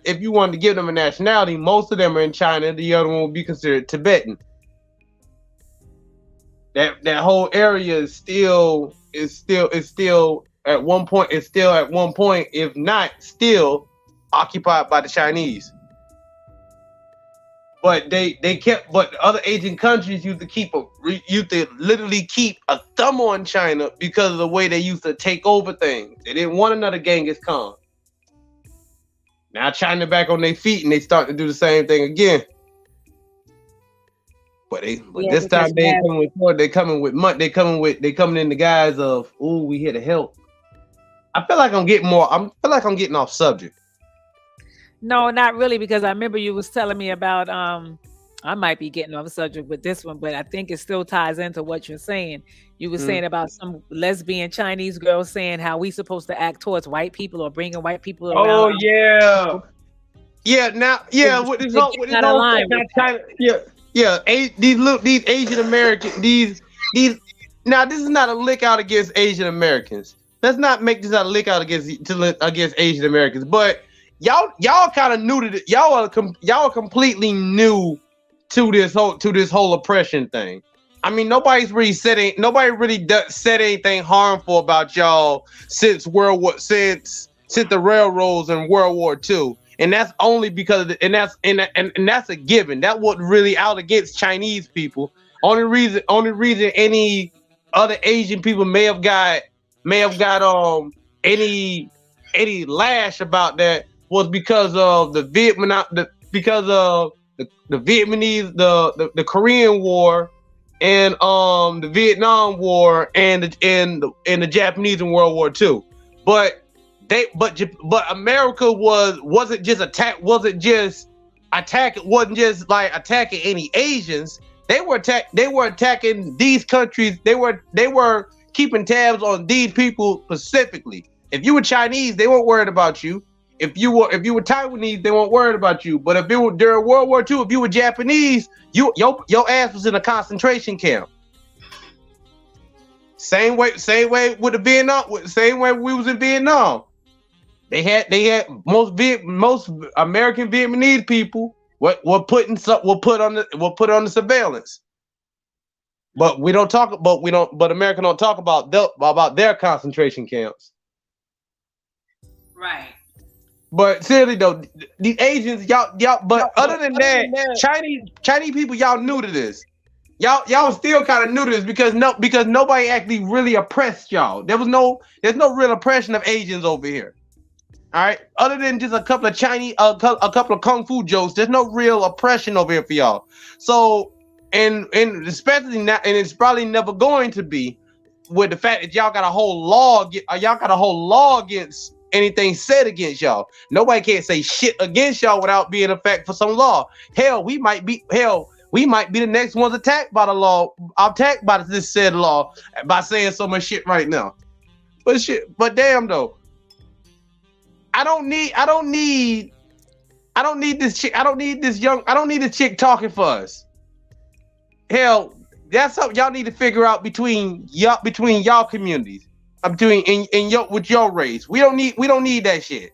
if you wanted to give them a nationality, most of them are in China. The other one would be considered Tibetan. that whole area is still at one point, if not still occupied by the Chinese. But but other Asian countries used to literally keep a thumb on China because of the way they used to take over things. They didn't want another Genghis Khan. Now China back on their feet and they start to do the same thing again. But this time they ain't coming with more. They coming with money. They coming in the guise of, "Ooh, we here to help." I feel like I'm getting off subject. No, not really, because I remember you was telling me about I might be getting off subject with this one, but I think it still ties into what you're saying. You were saying about some lesbian Chinese girl saying how we supposed to act towards white people or bringing white people around. Oh yeah, with this whole China, these Asian American these now this is not a lick out against Asian Americans. Let's not make this a lick out against Asian Americans, but y'all kind of new to it. Y'all are completely new to this whole oppression thing. I mean, nobody really said anything harmful about y'all since the railroads and World War II, and that's only because that's a given. That wasn't really out against Chinese people. Only reason any other Asian people may have got any lash about that was because of the Vietnamese, the Korean War, and the Vietnam War, and the Japanese in World War II. But America wasn't just attacking any Asians. They were attacking these countries. They were keeping tabs on these people specifically. If you were Chinese, they weren't worried about you. If you were Taiwanese, they weren't worried about you. But if it was during World War II, if you were Japanese, your ass was in a concentration camp. Same way with the Vietnam. Same way we was in Vietnam. They had most American Vietnamese people were put on the surveillance. But America don't talk about their concentration camps. Right. But seriously though, these Asians, y'all. But other than that, Chinese people, y'all new to this. Y'all still kind of new to this because nobody actually really oppressed y'all. There's no real oppression of Asians over here. All right, other than just a couple of Chinese, a couple of kung fu jokes, there's no real oppression over here for y'all. So, and especially not, and it's probably never going to be, with the fact that y'all got a whole law against anything said against y'all. Nobody can't say shit against y'all without being effect for some law. Hell, we might be the next ones attacked by the law, attacked by this said law by saying so much shit right now. But damn though, I don't need this chick. I don't need this chick talking for us. Hell, that's something y'all need to figure out between y'all communities. With your race. We don't need that shit.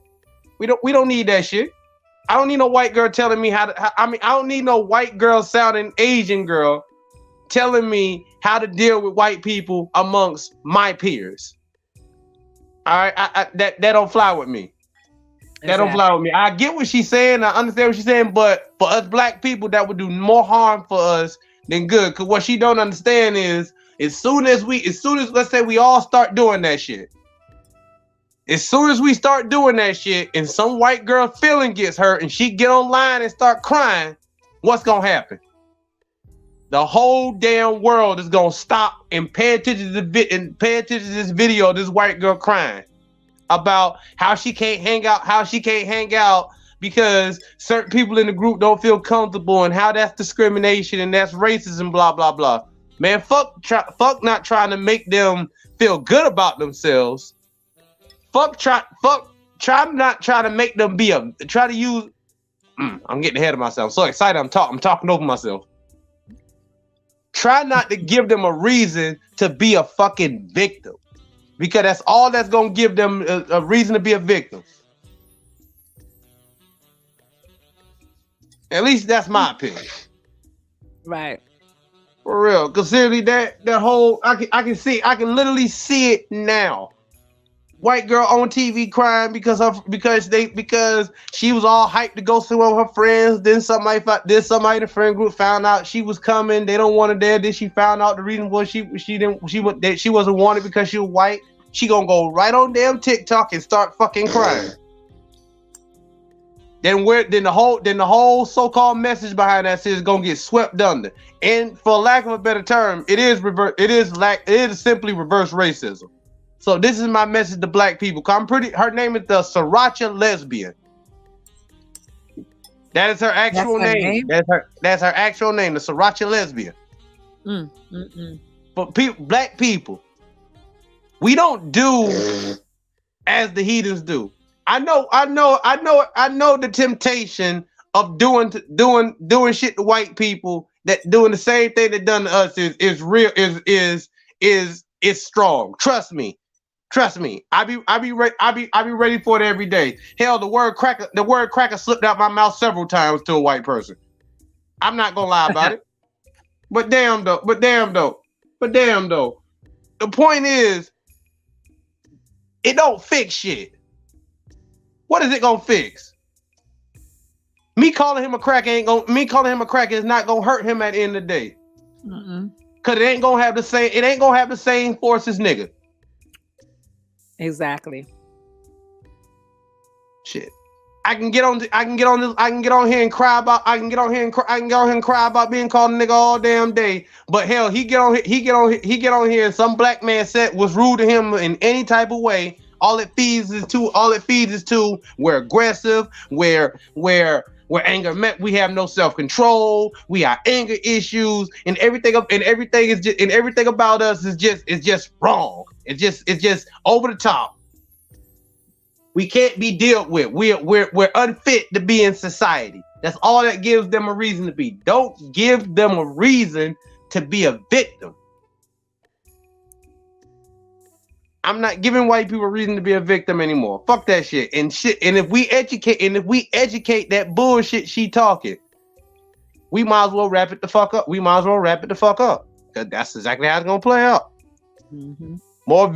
We don't need that shit. I don't need no white girl telling me I don't need no white girl sounding Asian girl telling me how to deal with white people amongst my peers. All right, that don't fly with me. That don't fly with me. I get what she's saying. I understand what she's saying, but for us black people, that would do more harm for us than good. Cause what she don't understand is, as soon as let's say we all start doing that shit. As soon as we start doing that shit and some white girl feeling gets hurt and she get online and start crying, what's gonna happen? The whole damn world is gonna stop and pay attention to this video of this white girl crying about how she can't hang out because certain people in the group don't feel comfortable, and how that's discrimination and that's racism, blah blah blah. Man, fuck not trying to make them feel good about themselves. Try not trying to make them try to use. I'm getting ahead of myself. I'm so excited. I'm talking over myself. Try not to give them a reason to be a fucking victim, because that's all that's gonna give them a reason to be a victim. At least that's my opinion. Right. For real. Cause seriously, that whole I can literally see it now. White girl on TV crying because she was all hyped to go see one of her friends. Then somebody in the friend group found out she was coming. They don't want her there. Then she found out the reason was she wasn't wanted because she was white. She gonna go right on damn TikTok and start fucking crying. Then the whole so-called message behind that is gonna get swept under. And for lack of a better term, it is simply reverse racism. So this is my message to black people. Her name is the Sriracha lesbian. That is her actual name. That's her actual name, the Sriracha lesbian. But black people, we don't do as the heathens do. I know the temptation of doing shit to white people, that doing the same thing that done to us is real, is strong. Trust me. I be ready for it every day. Hell, the word cracker slipped out my mouth several times to a white person. I'm not gonna lie about it. But damn though. The point is, it don't fix shit. What is it gonna fix? Me calling him a cracker is not gonna hurt him at the end of the day. Cause it ain't gonna have the same force as nigga. Exactly. Shit. I can get on here and cry about being called a nigga all damn day. But hell, he get on here and some black man was rude to him in any type of way. All it feeds is to we're aggressive, we're anger met, we have no self-control, we have anger issues, and everything about us is just wrong. It's just over the top. We can't be dealt with. We're unfit to be in society. That's all that gives them a reason to be. Don't give them a reason to be a victim. I'm not giving white people a reason to be a victim anymore. Fuck that shit. And if we educate that bullshit she talking, we might as well wrap it the fuck up. Cause that's exactly how it's gonna play out. More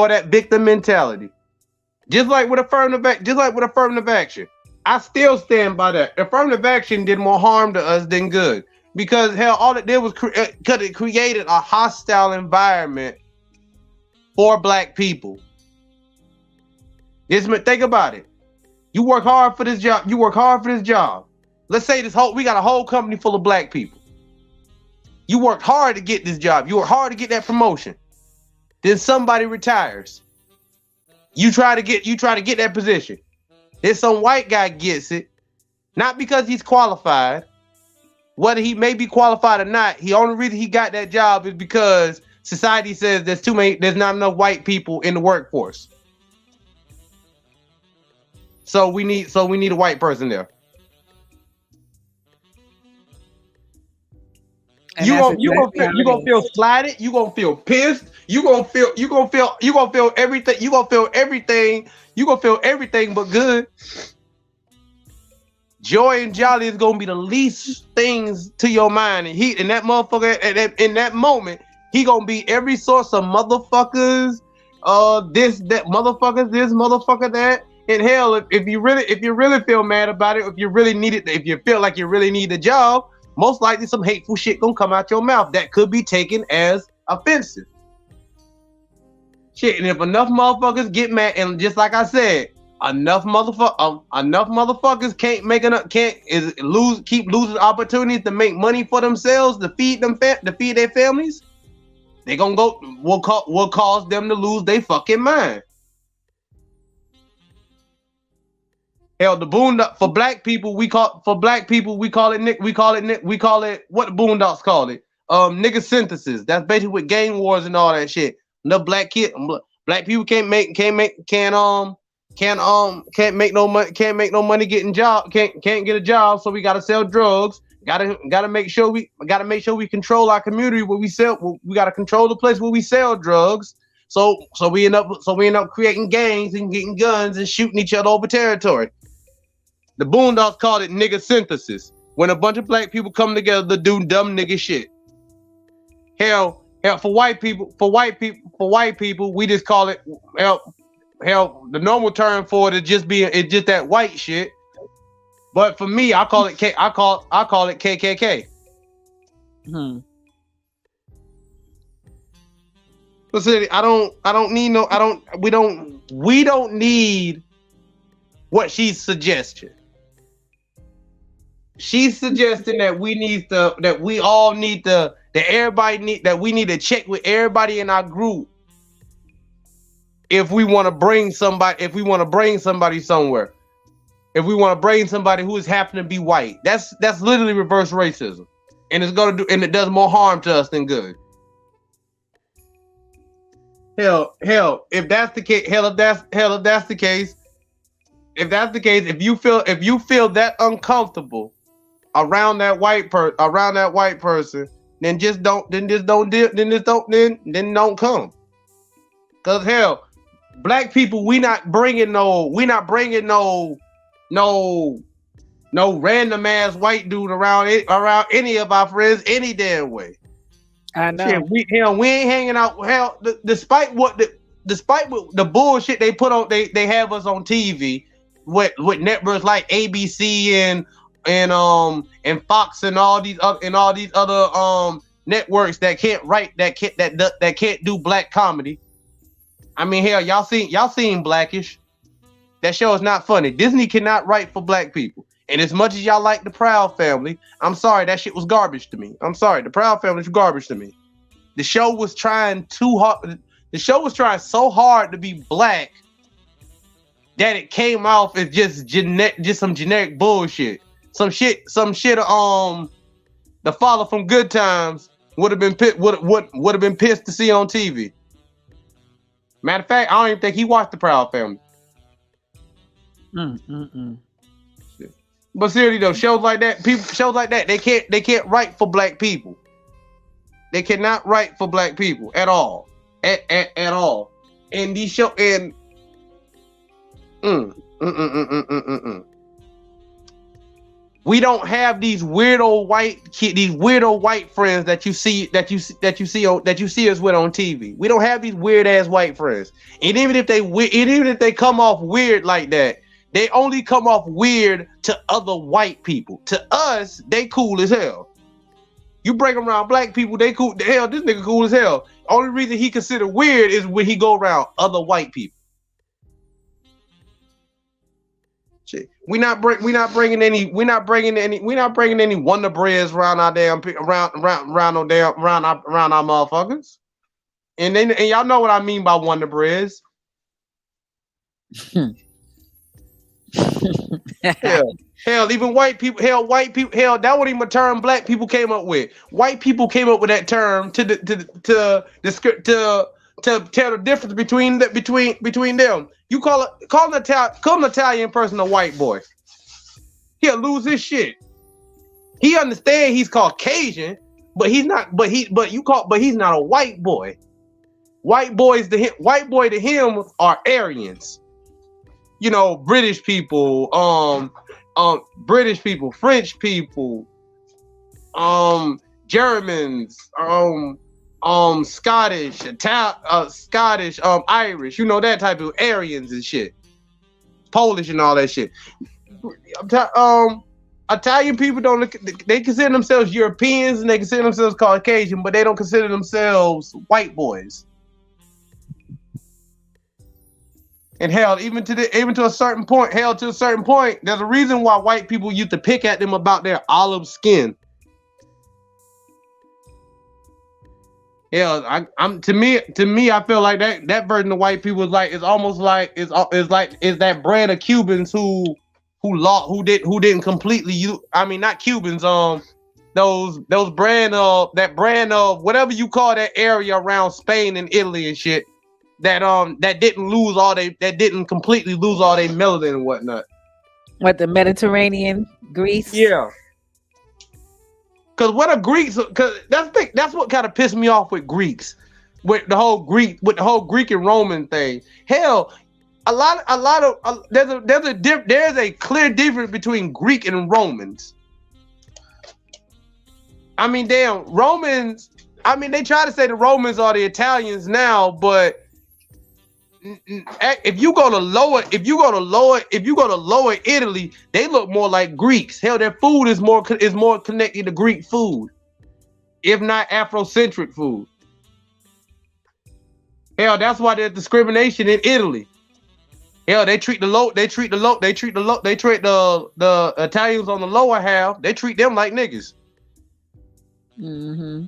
that victim mentality. Just like with affirmative action. I still stand by that. Affirmative action did more harm to us than good. Because hell, all it did was it created a hostile environment for black people. Think about it. You work hard for this job. Let's say we got a whole company full of black people. You worked hard to get this job. You worked hard to get that promotion. Then somebody retires. You try to get that position. Then some white guy gets it, not because he's qualified. Whether he may be qualified or not, the only reason he got that job is because society says there's not enough white people in the workforce. So we need a white person there. You gonna feel slighted. You gonna feel pissed. You gonna feel everything. You gonna feel everything but good. Joy and jolly is gonna be the least things to your mind, and in that motherfucker, in that moment, he gonna be every source of motherfuckers. This motherfucker that. And hell, if you really feel mad about it, if you feel like you really need the job, most likely some hateful shit gonna come out your mouth that could be taken as offensive. Shit, and if enough motherfuckers get mad, and just like I said, enough motherfuckers keep losing opportunities to make money for themselves, to feed their families, they gonna will cause them to lose their fucking mind. Hell, the boondock for black people, we call it what the boondocks call it, nigga synthesis. That's basically with gang wars and all that shit. No black people can't make no money getting job, can't get a job, so we gotta sell drugs. Gotta make sure we control our community where we sell. We gotta control the place where we sell drugs. So we end up creating gangs and getting guns and shooting each other over territory. The boondocks called it nigga synthesis, when a bunch of black people come together to do dumb nigga shit. hell for white people, we just call it hell. The normal term for it is just that white shit. But for me, I call it KKK. Listen, we don't need what she's suggesting. She's suggesting that we need to check with everybody in our group if we want to bring somebody somewhere. If we want to bring somebody who is happen to be white. That's literally reverse racism. And it does more harm to us than good. Hell, if that's the case, if you feel that uncomfortable around that white person, then don't come. Cause hell, black people, we not bringing no random ass white dude around any of our friends any damn way. I know. Shit, we ain't hanging out. Hell, despite the bullshit they put on, they have us on TV with networks like ABC and Fox and all these other networks that can't do black comedy. I mean, hell, y'all seen Blackish. That show is not funny. Disney cannot write for black people. And as much as y'all like the Proud Family, I'm sorry, that shit was garbage to me. I'm sorry, the Proud Family was garbage to me. The show was trying too hard. The show was trying so hard to be black that it came off as just some generic bullshit. Some shit. The father from Good Times would have been pissed to see on TV. Matter of fact, I don't even think he watched the Proud Family. But seriously though, shows like that, they can't write for black people. They cannot write for black people at all. At all. And these show we don't have these weirdo white friends that you see us with on TV. We don't have these weird ass white friends. And even if they come off weird like that, they only come off weird to other white people. To us, they cool as hell. You bring them around black people, they cool. Hell, this nigga cool as hell. Only reason he considered weird is when he go around other white people. Shit. We not bringing any Wonder Breads around our damn around our motherfuckers. And y'all know what I mean by Wonder Breads. Hell, even white people, that wasn't even a term black people came up with. White people came up with that term to tell the difference between them. You call an Italian person a white boy, he'll lose his shit. He understands he's Caucasian, but he's not. But he's not a white boy. White boy to him are Aryans. You know, British people, French people, Germans, Scottish, Irish, you know, that type of Aryans and shit, Polish and all that shit. Italian people they consider themselves Europeans and they consider themselves Caucasian, but they don't consider themselves white boys. And hell, even to a certain point, there's a reason why white people used to pick at them about their olive skin. Yeah, to me, I feel like that version of white people is that brand of Cubans who didn't completely not Cubans, those brand of whatever you call that area around Spain and Italy and shit. That didn't completely lose all their melanin and whatnot. What, the Mediterranean, Greece? Yeah. Cause that's what kind of pissed me off with Greeks, with the whole Greek and Roman thing. Hell, there's a clear difference between Greek and Romans. I mean, damn, Romans. I mean, they try to say the Romans are the Italians now, but if you go to lower Italy, they look more like Greeks. Hell, their food is more connected to Greek food, if not Afrocentric food. Hell, that's why there's discrimination in Italy. Hell, they treat the Italians on the lower half. They treat them like niggas. Mm-hmm.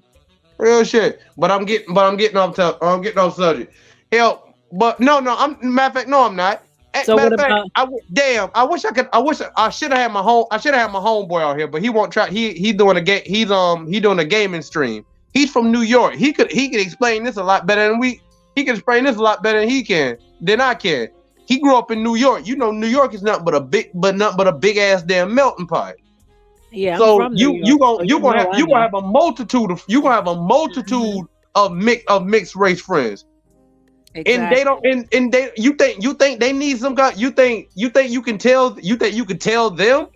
Real shit. But I'm getting off subject. Hell. But no, matter of fact, no, I'm not. So matter what of fact, I wish I should have had my homeboy out here, but he won't try. He's doing a gaming stream. He's from New York. He could explain this a lot better than we. He can explain this a lot better than I can. He grew up in New York. You know, New York is nothing but a big ass damn melting pot. Yeah. So you're gonna have a multitude of mixed race friends. Exactly. And they don't, and they, you think they need some guy? You think you can tell them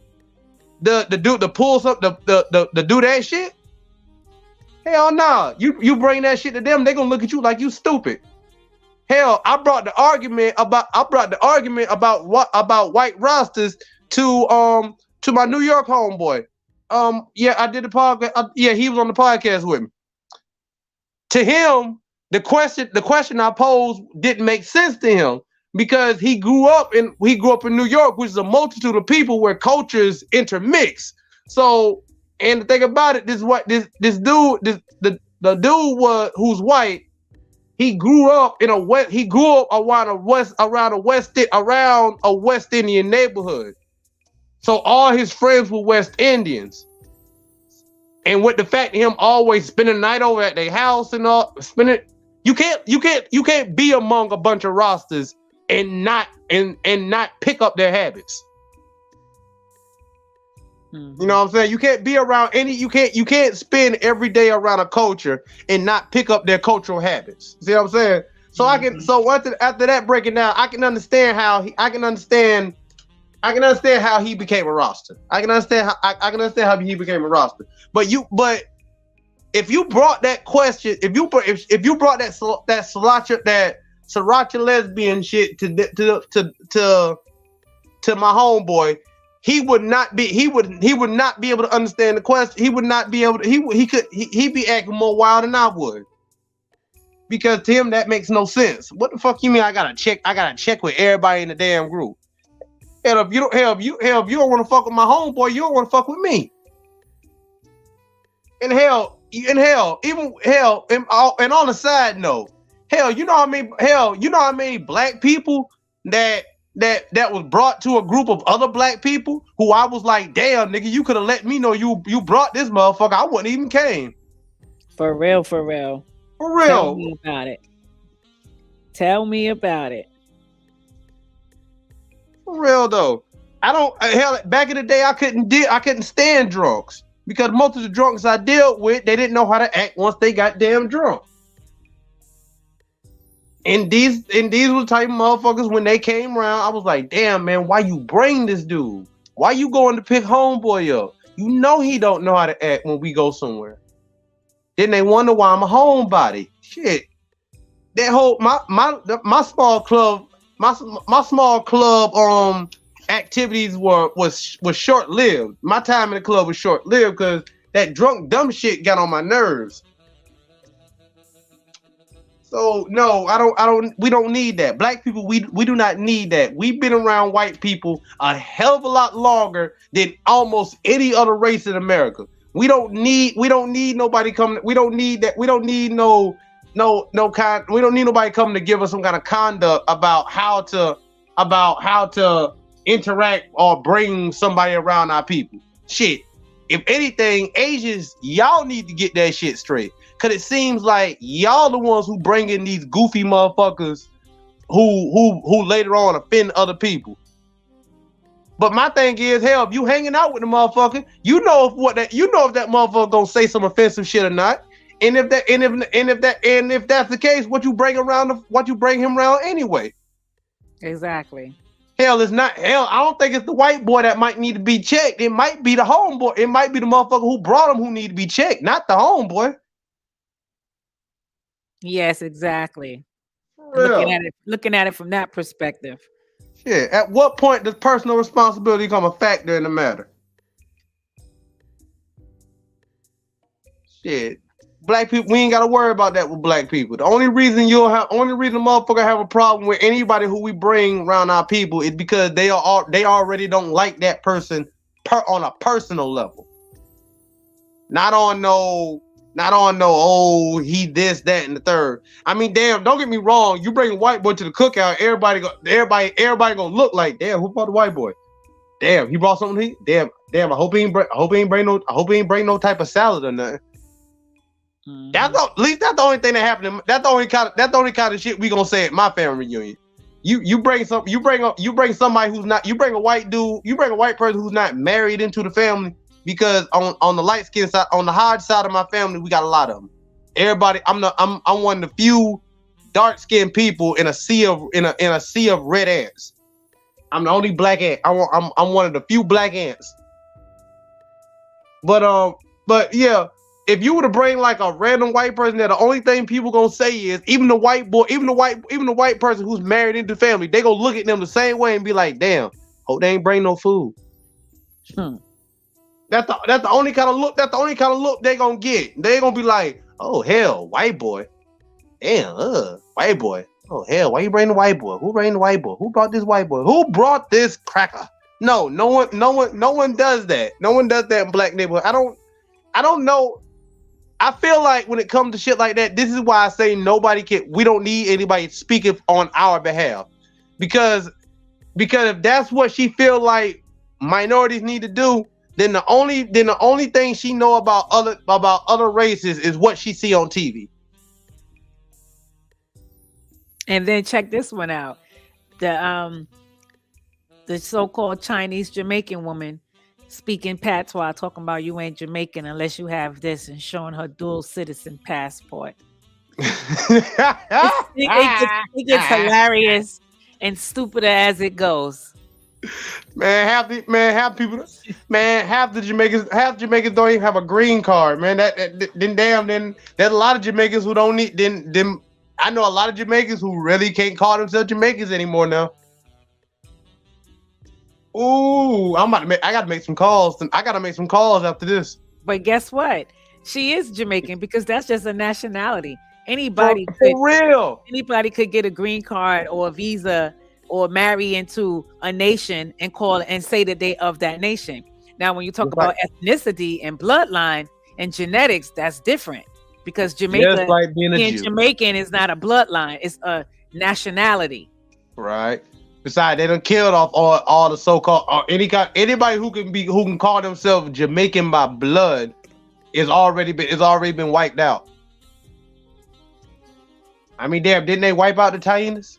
the pull something the do that shit? Hell nah. You bring that shit to them, they gonna look at you like you stupid. Hell, I brought the argument about white rosters to my New York homeboy. Yeah, I did the podcast. He was on the podcast with me. To him, the question I posed didn't make sense to him because he grew up in New York, which is a multitude of people where cultures intermix. So, and the thing about it, the dude who's white, he grew up around a West Indian neighborhood. So all his friends were West Indians. And with the fact of him always spending the night over at their house and all you can't be among a bunch of rosters and not pick up their habits. Mm-hmm. You know what I'm saying? You can't be around you can't spend every day around a culture and not pick up their cultural habits. See what I'm saying? So after that breaking down, I can understand how he became a roster. I can understand how he became a roster. But if you brought that question, if you brought that sriracha lesbian shit to my homeboy, he would not be able to understand the question. He would not be able to. He'd be acting more wild than I would, because to him that makes no sense. What the fuck you mean? I gotta check with everybody in the damn group. And if you don't want to fuck with my homeboy, you don't want to fuck with me. And on a side note, you know how many black people that was brought to a group of other black people who I was like, damn, nigga, you could have let me know you brought this motherfucker. I wouldn't even came. For real. Tell me about it. For real though. Back in the day I couldn't stand drunks. Because most of the drunks I dealt with, they didn't know how to act once they got damn drunk. And these were the type of motherfuckers, when they came around, I was like, damn, man, why you bring this dude? Why you going to pick homeboy up? You know he don't know how to act when we go somewhere. Then they wonder why I'm a homebody. Shit. That whole my small club activities was short-lived. My time in the club was short-lived because that drunk dumb shit got on my nerves. So no, we don't need that. Black people, we do not need that. We've been around white people a hell of a lot longer than almost any other race in America. We don't need nobody coming. We don't need that. We don't need no kind. We don't need nobody coming to give us some kind of conduct about how to interact or bring somebody around our people. Shit. If anything, Asians, y'all need to get that shit straight. Cause it seems like y'all the ones who bring in these goofy motherfuckers who later on offend other people. But my thing is, hell, if you hanging out with the motherfucker, you know if that motherfucker gonna say some offensive shit or not. And if that's the case, what you bring him around anyway. Exactly. Hell, I don't think it's the white boy that might need to be checked. It might be the homeboy. It might be the motherfucker who brought him who need to be checked, not the homeboy. Yes, exactly. Real. Looking at it from that perspective. Shit. At what point does personal responsibility become a factor in the matter? Shit. Black people, we ain't gotta worry about that with black people. The only reason a motherfucker have a problem with anybody who we bring around our people is because they already don't like that person on a personal level. Not on no, oh, he this, that, and the third. I mean, damn, don't get me wrong. You bring a white boy to the cookout, everybody gonna look like, damn, who brought the white boy? Damn, he brought something. Damn. I hope he ain't bring no type of salad or nothing. Mm-hmm. At least that's the only thing that happened. That's the only kind of shit we gonna say at my family reunion. You bring somebody who's not. You bring a white dude. You bring a white person who's not married into the family. Because on the light skin side, on the hard side of my family, we got a lot of them. Everybody, I'm one of the few dark skinned people in a sea of red ants. I'm the only black ant. I'm one of the few black ants. But yeah, if you were to bring like a random white person, that the only thing people gonna say is even the white person who's married into family, they gonna look at them the same way and be like, damn, hope they ain't bring no food. That's the only kind of look. That's the only kind of look they gonna get. They gonna be like, "Oh hell, white boy, damn, white boy. Oh hell, why you bring the white boy? Who bring the white boy? Who brought this white boy? Who brought this cracker?" No one does that. No one does that in black neighborhood. I don't know. I feel like when it comes to shit like that, this is why I say we don't need anybody speaking on our behalf, because if that's what she feel like minorities need to do. Then the only thing she know about other races is what she see on TV. And then check this one out. The so-called Chinese Jamaican woman speaking patois, talking about you ain't Jamaican unless you have this, and showing her dual citizen passport. it gets hilarious and stupider as it goes. Half the Jamaicans don't even have a green card, man. Then there's a lot of Jamaicans who don't need. Then I know a lot of Jamaicans who really can't call themselves Jamaicans anymore now. Ooh, I gotta make some calls. I gotta make some calls after this. But guess what? She is Jamaican because that's just a nationality. Anybody could get a green card or a visa or marry into a nation and say that they of that nation. Now, when you talk about ethnicity and bloodline and genetics, that's different, because Jamaica, being Jamaican is not a bloodline; it's a nationality. Right. Besides, they done killed off all the so-called anybody who can call themselves Jamaican by blood is already been wiped out. I mean, damn, didn't they wipe out the Tainos?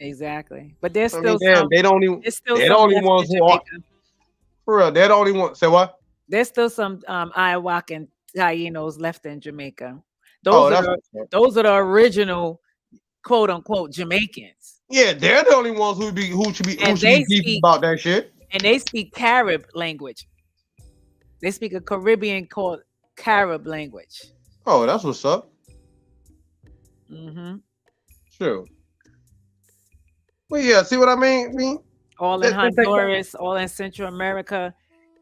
Exactly, but there's still they don't even want to. For real, they're the only ones. Say what? There's still some Ayahuascan Tainos left in Jamaica. Those are the original quote unquote Jamaicans. Yeah, they're the only ones who should be deep about that shit. And they speak Carib language. They speak a Caribbean called Carib language. Oh, that's what's up. Mm-hmm. Sure. Well, yeah, see what I mean? All in Honduras, all in Central America,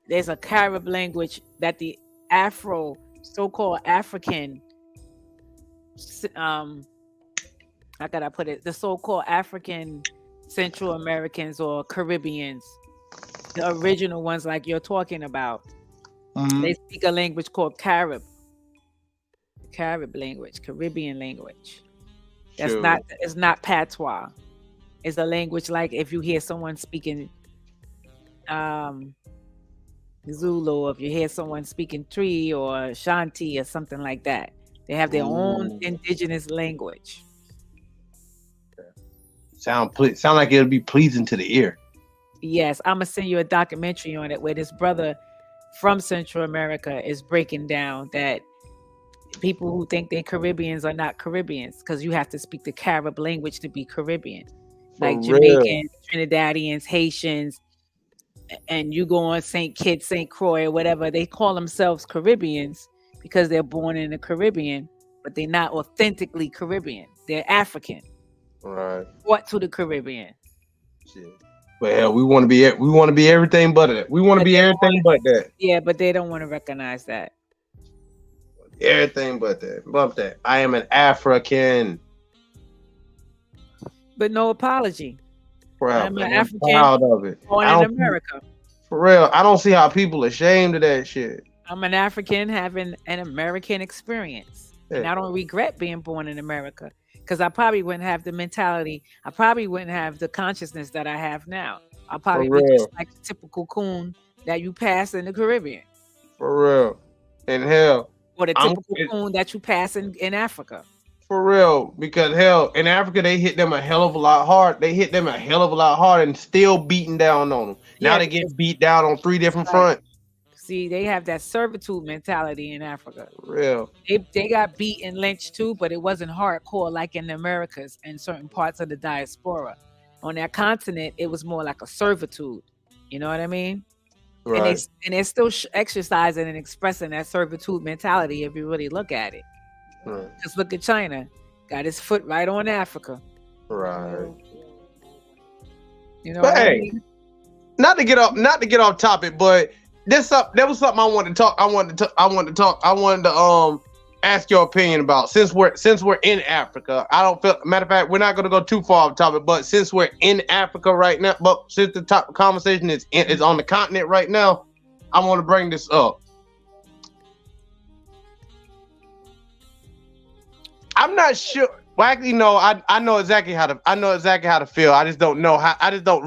there's a Carib language that the so-called African, how could I put it? The so-called African Central Americans or Caribbeans, the original ones like you're talking about, they speak a language called Carib language, Caribbean language. It's not patois. It's a language like if you hear someone speaking Zulu, or if you hear someone speaking Tree or Shanti or something like that. They have their own indigenous language. Sound like it'll be pleasing to the ear. Yes, I'm gonna send you a documentary on it where this brother from Central America is breaking down that people who think they're Caribbeans are not Caribbeans, because you have to speak the Carib language to be Caribbean. Like Jamaicans, Trinidadians, Haitians, and you go on St. Croix or whatever, they call themselves Caribbeans because they're born in the Caribbean, but they're not authentically Caribbean. They're African, Right. brought to the Caribbean. Shit. Well, we want to be everything but that. We want to But be they don't everything wanna, but that. yeah, but they don't want to recognize that. Everything but that. Love that. I am an African. But no apology. Proud. I'm an I'm African proud of it. born I in don't America. for real. I don't see how people are ashamed of that shit. I'm an African having an American experience. And I don't regret being born in America because I probably wouldn't have the mentality. I probably wouldn't have the consciousness that I have now. I'll probably For be real. just like the typical coon that you pass in the Caribbean For real. And hell, or the typical coon that you pass in Africa. for real. Because hell, in Africa, they hit them a hell of a lot hard. They hit them a hell of a lot hard and still beating down on them. Now they get beat down on 3 different fronts. See, they have that servitude mentality in Africa. For real. They got beat and lynched too, but it wasn't hardcore like in the Americas and certain parts of the diaspora. On that continent, it was more like a servitude. You know what I mean? Right. And they're still exercising and expressing that servitude mentality if you really look at it. Right. Just look at China. Got his foot right on Africa. Right. You know but what hey, I mean? not to get off topic, but there was something I wanted to talk. I wanted to ask your opinion about since we're in Africa. I don't feel. Matter of fact, we're not going to go too far off topic, but since we're in Africa right now, but since the top conversation is on the continent right now, I want to bring this up. I'm not sure. Well, actually, no. I know exactly how to feel. I just don't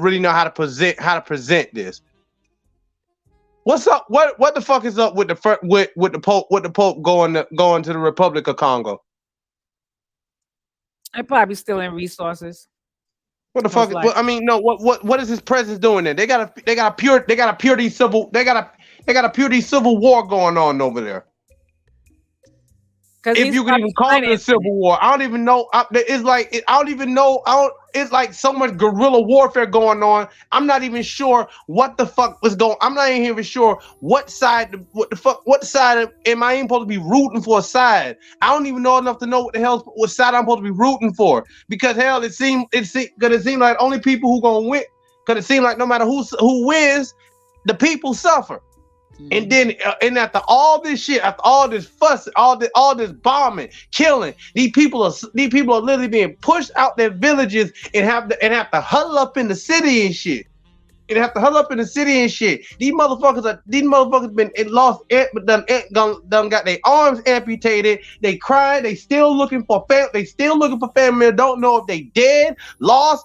really know how to present this. What's up? What the fuck is up with the Pope? With the Pope going to the Republic of Congo? They're probably still in resources. What the fuck? I mean, no. What is his presence doing there? They got a purity civil war going on over there. If you can even call it a civil war, I don't even know. It's like so much guerrilla warfare going on. I'm not even sure what the fuck was going. I'm not even sure what side am I even supposed to be rooting for? A side? I don't even know enough to know what side I'm supposed to be rooting for. Because hell, it seemed like only people who gonna win. Because it seemed like no matter who wins, the people suffer. And then, and after all this shit, after all this fuss, all this bombing, killing, these people are literally being pushed out their villages and have to huddle up in the city and shit. These motherfuckers been lost, done got their arms amputated. They crying. They still looking for family. They still looking for family. Don't know if they dead, lost,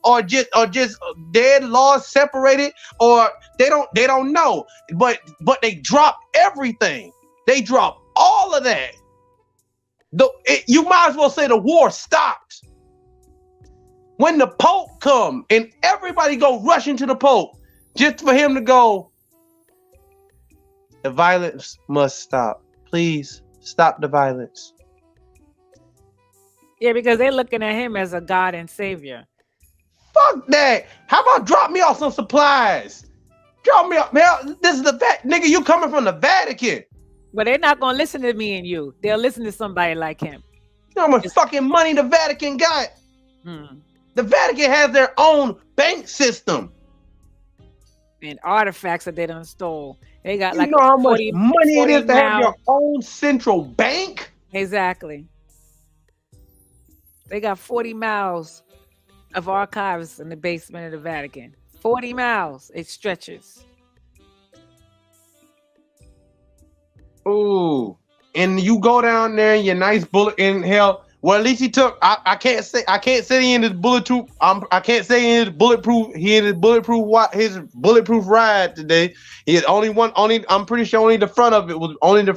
or just dead, lost, separated, or they don't know. But they dropped everything. They dropped all of that. You might as well say the war stopped. When the Pope come and everybody go rushing to the Pope just for him to go, the violence must stop. Please stop the violence. Yeah, because they're looking at him as a God and Savior. Fuck that. How about drop me off some supplies? Drop me off. Man, this is nigga, you coming from the Vatican. But they're not going to listen to me and you. They'll listen to somebody like him. You know how much fucking money the Vatican got? The Vatican has their own bank system. And artifacts that they done stole. They got you know how much money it is to have your own central bank? Exactly. They got 40 miles of archives in the basement of the Vatican. 40 miles. It stretches. Ooh. And you go down there in your nice bullet in hell. Well, at least he took. I can't say he in his bulletproof. I can't say he in his bulletproof. He in his bulletproof ride today. He had I'm pretty sure only the front of it was only the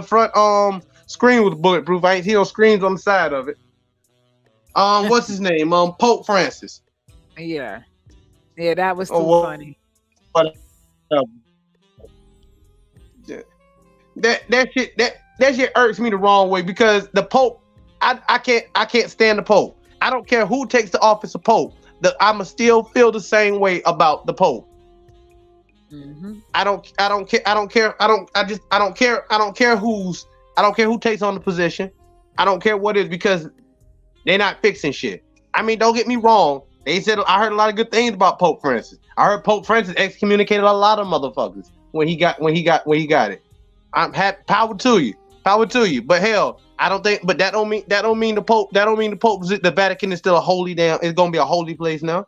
front screen was bulletproof. I ain't see no screens on the side of it. What's his name? Pope Francis. Yeah, that was too funny. But that shit irks me the wrong way because the Pope. I can't stand the Pope. I don't care who takes the office of Pope. I'ma still feel the same way about the Pope. I don't care who's I don't care who takes on the position. I don't care what it is, because they're not fixing shit. I mean, don't get me wrong. They said, I heard a lot of good things about Pope Francis. I heard Pope Francis excommunicated a lot of motherfuckers when he got it. I'm happy. Power to you. But hell, I don't think. But that don't mean the Pope. The Vatican is still a holy damn. It's gonna be a holy place now.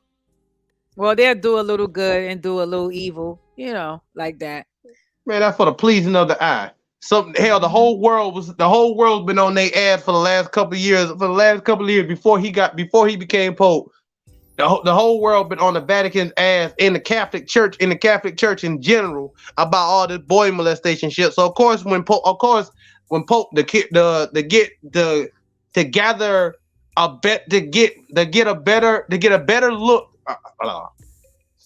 Well, they'll do a little good and do a little evil, like that. Man, that's for the pleasing of the eye. So hell, the whole world's been on their ass for the last couple of years. Before he became Pope, the whole world been on the Vatican's ass, in the Catholic Church in general, about all this boy molestation shit. So of course, when Pope to get a better look.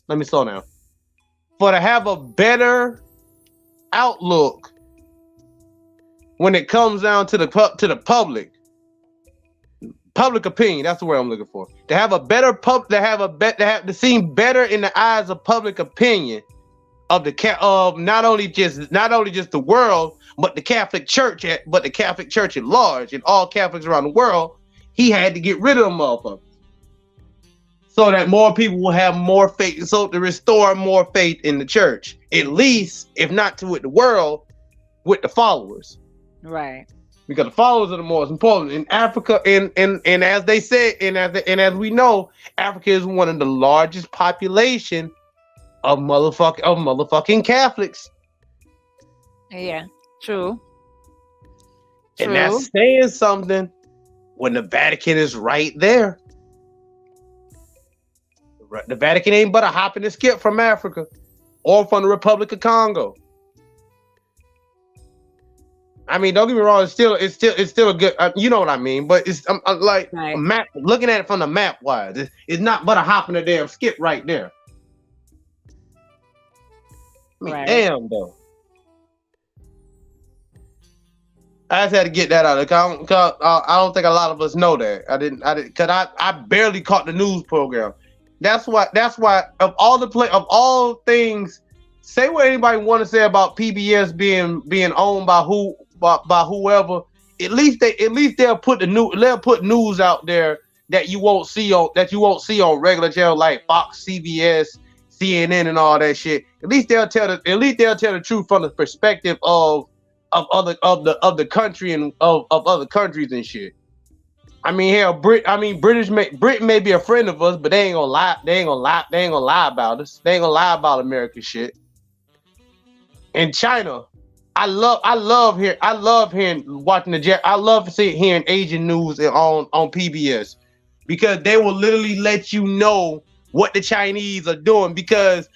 Let me slow down. To have a better outlook when it comes down to the public opinion. That's the word I'm looking for. To have a better to seem better in the eyes of public opinion of not only just the world, but the Catholic Church at large, and all Catholics around the world. He had to get rid of them motherfuckers, so that more people will have more faith, so to restore more faith in the church, at least, if not with the world, with the followers. Right. Because the followers are the most important in Africa, and as they said, and as we know, Africa is one of the largest population of motherfucking Catholics. Yeah, true. And that's saying something when the Vatican is right there. The Vatican ain't but a hop and a skip from Africa or from the Republic of Congo. I mean, don't get me wrong. It's still a good. You know what I mean? But it's like right. A map. Looking at it from the map wise, it's not but a hop and a damn skip right there. I mean, right. Damn though. I just had to get that out. I don't think a lot of us know that. I didn't. Cause I barely caught the news program. That's why of all things, say what anybody want to say about PBS being owned by whoever. At least they'll put news out there that you won't see on regular channels like Fox, CBS, CNN, and all that shit. At least they'll tell the truth from the perspective of the country and of other countries and shit. I mean, hell, Britain may be a friend of us, but they ain't gonna lie. They ain't gonna lie about us. They ain't gonna lie about American shit. And China, I love hearing Asian news on PBS, because they will literally let you know what the Chinese are doing, because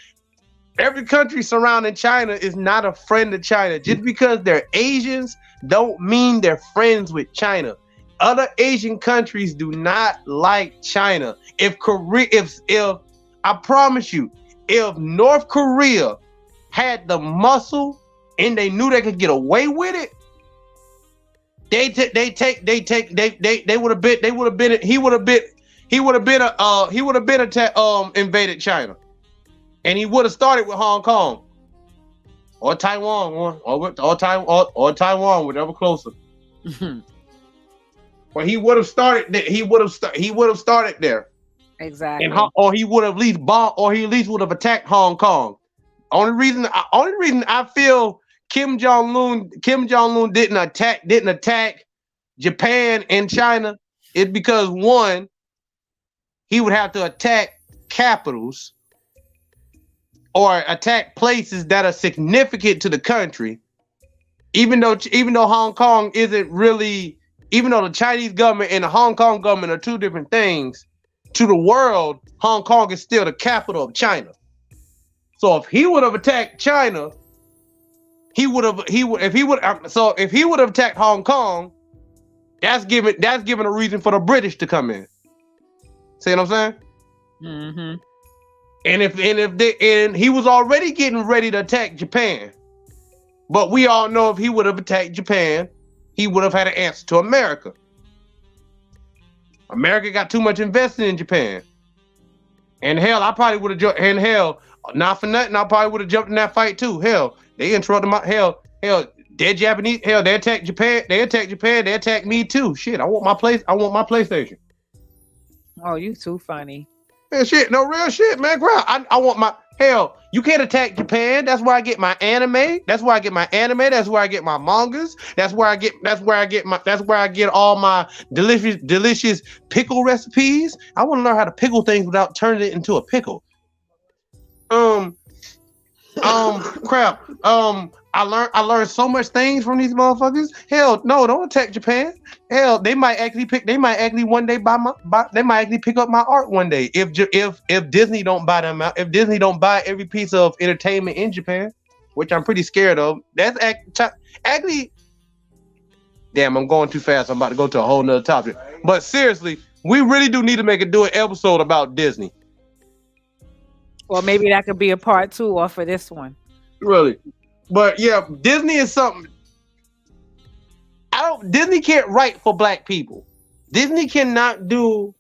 every country surrounding China is not a friend of China. Just because they're Asians don't mean they're friends with China. Other Asian countries do not like China. If I promise you, if North Korea had the muscle and they knew they could get away with it, invaded China, and he would have started with Hong Kong or Taiwan or Taiwan, whatever closer. Well, he would have started there. Exactly. Or he would have at least bombed, or he at least would have attacked Hong Kong. Only reason I feel Kim Jong-un didn't attack Japan and China is because, one, he would have to attack capitals or attack places that are significant to the country. Even though Hong Kong isn't really, even though the Chinese government and the Hong Kong government are two different things, to the world, Hong Kong is still the capital of China. So if he would have attacked China, if he would have attacked Hong Kong, that's given a reason for the British to come in. See what I'm saying? Mm-hmm. And he was already getting ready to attack Japan, but we all know if he would have attacked Japan, he would have had an answer to America. America got too much invested in Japan, and hell, I probably would have jumped. And hell, not for nothing, I probably would have jumped in that fight too. Hell, they interrupted my hell. They're Japanese. Hell, they attack Japan. They attack Japan. They attack me too. Shit, I want my PlayStation. Oh, you too funny. Man, shit, no real shit, man. I want my hell. You can't attack Japan. That's where I get my anime. That's where I get my mangas. That's where I get all my delicious pickle recipes. I want to learn how to pickle things without turning it into a pickle. Crap. I learned so much things from these motherfuckers. Hell, no, don't attack Japan. Hell, they might actually pick up my art one day if Disney don't buy them out. If Disney don't buy every piece of entertainment in Japan, which I'm pretty scared of. That's actually. Damn, I'm going too fast. I'm about to go to a whole nother topic. But seriously, we really do need to do an episode about Disney. Well, maybe that could be a part 2 off of this one. Really. But yeah, Disney is something. Disney can't write for black people. Disney cannot do.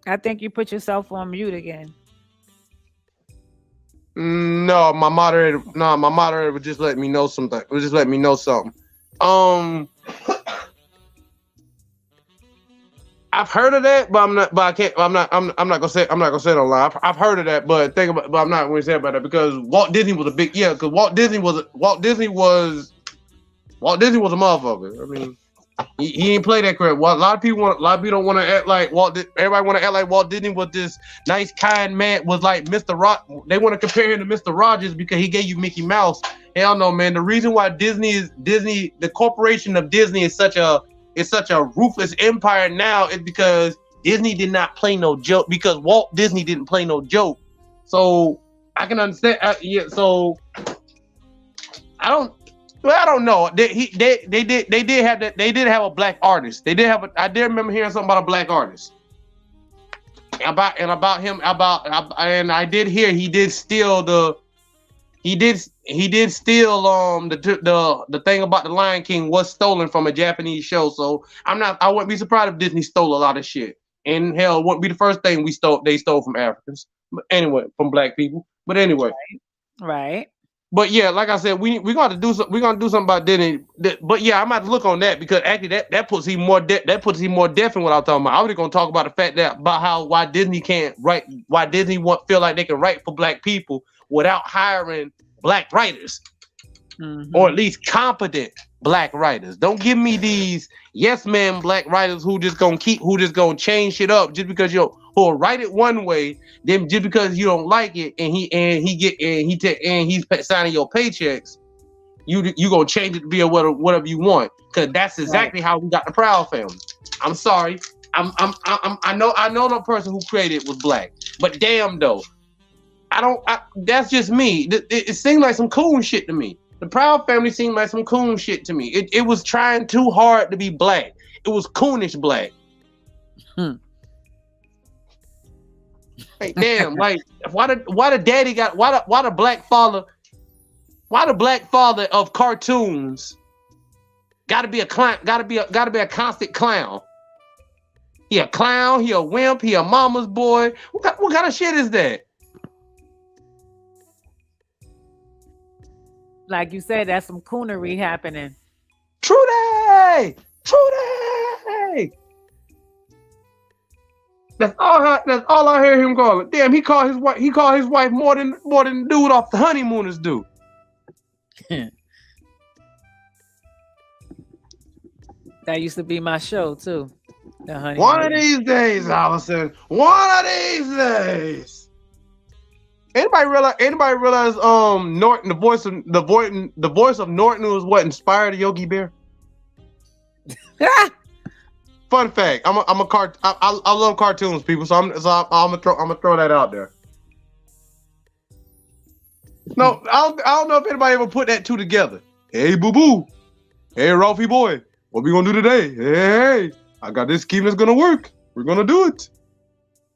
I think you put yourself on mute again. No, my moderator would just let me know something. I've heard of that, but I'm not gonna say it online. I've heard of that, but I'm not going to say about that because Walt Disney was a big because Walt Disney was a motherfucker. I mean, he ain't play that crap. A lot of people don't want to act like everybody want to act like Walt Disney was this nice, kind man, was like Mr. They want to compare him to Mr. Rogers because he gave you Mickey Mouse. Hell no, man. The reason why the corporation of Disney is such a ruthless empire now is because Disney did not play no joke, because Walt Disney didn't play no joke. So I can understand. So I don't know. They did have a black artist. I did remember hearing something about a black artist. And I did hear he did steal the thing about the Lion King was stolen from a Japanese show. So I wouldn't be surprised if Disney stole a lot of shit. And hell, it wouldn't be the first thing they stole from Africans. But anyway, from black people. But anyway. Right. But yeah, like I said, we're gonna do something about Disney. But yeah, I might look on that because actually that puts even more depth in what I'm talking about. I was gonna talk about the fact why Disney can't write, why Disney feel like they can write for black people without hiring black writers, or at least competent black writers. Don't give me these yes man black writers who just gonna change shit up just because who'll write it one way, then just because you don't like it and he's signing your paychecks, you gonna change it to be whatever you want, because that's exactly how we got the Proud Family. I'm sorry, I know the person who created it was black, but damn though, that's just me. It seemed like some coon shit to me. The Proud Family seemed like some coon shit to me. It was trying too hard to be black. It was coonish black. Hey, damn! Like, why the black father of cartoons gotta be a constant clown? He a clown. He a wimp. He a mama's boy. What kind of shit is that? Like you said, that's some coonery happening. Trudy! That's all I hear him calling. Damn, he called his wife more than the dude off the Honeymooners do. That used to be my show too. The Honeymooners. One of these days, Allison. One of these days. Anybody realize Norton, the voice of Norton was what inspired Yogi Bear? Fun fact. I love cartoons, people. So I'm gonna throw that out there. No, I don't know if anybody ever put that two together. Hey, boo boo. Hey, Ralphie boy. What we gonna do today? Hey, I got this scheme that's gonna work. We're gonna do it.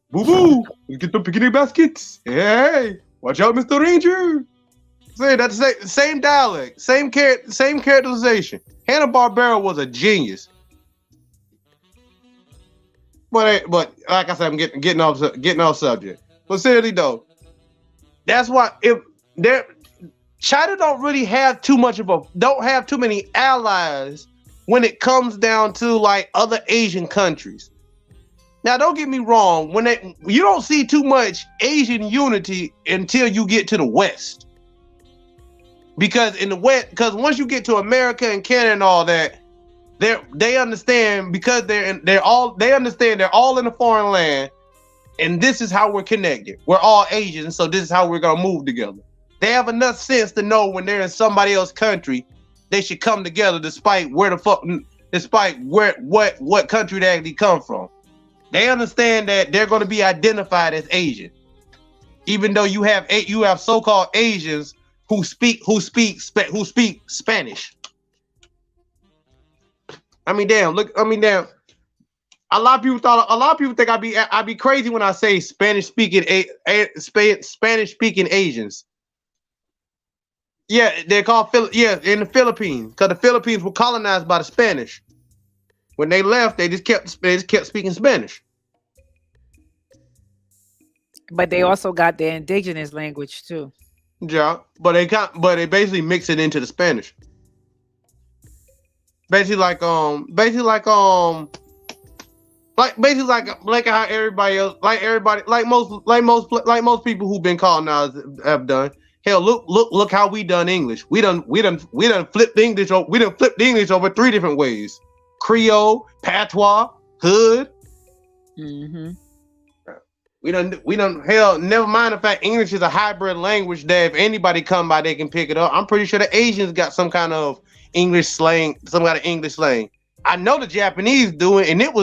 Boo boo. You get the picnic baskets. Hey, watch out, Mr. Ranger. Say that's the same dialect, same characterization. Hanna-Barbera was a genius. But like I said, I'm getting off subject. But seriously though, that's why if there China don't have too many allies when it comes down to like other Asian countries. Now, don't get me wrong. You don't see too much Asian unity until you get to the West, because once you get to America and Canada and all that, they understand, because they understand they're all in a foreign land, and this is how we're connected. We're all Asians, so this is how we're gonna move together. They have enough sense to know when they're in somebody else's country, they should come together despite what country they actually come from. They understand that they're going to be identified as Asian, even though you have so-called Asians who speak Spanish. I mean, damn. A lot of people think I'd be crazy when I say Spanish speaking Asians. Yeah, they're called in the Philippines, because the Philippines were colonized by the Spanish. When they left, they just kept speaking Spanish. But they also got their indigenous language too. Yeah, but they basically mix it into the Spanish. Basically like how everybody else, like most people who've been colonized have done. Hell, look how we done English. We done flipped English. We done flipped English over 3 different ways: Creole, Patois, Hood. Mm-hmm. We done. Hell, never mind the fact English is a hybrid language that if anybody come by, they can pick it up. I'm pretty sure the Asians got some kind of English slang, I know the Japanese do it, and it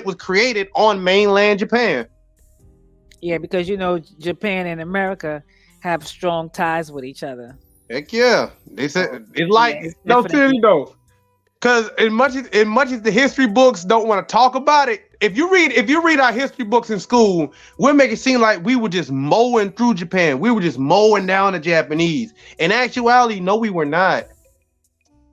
was created on mainland Japan. Yeah, because Japan and America have strong ties with each other. Heck yeah, they said it's like seriously though, because as much as the history books don't want to talk about it, if you read our history books in school, we'll make it seem like we were just mowing through Japan. We were just mowing down the Japanese. In actuality, no, we were not.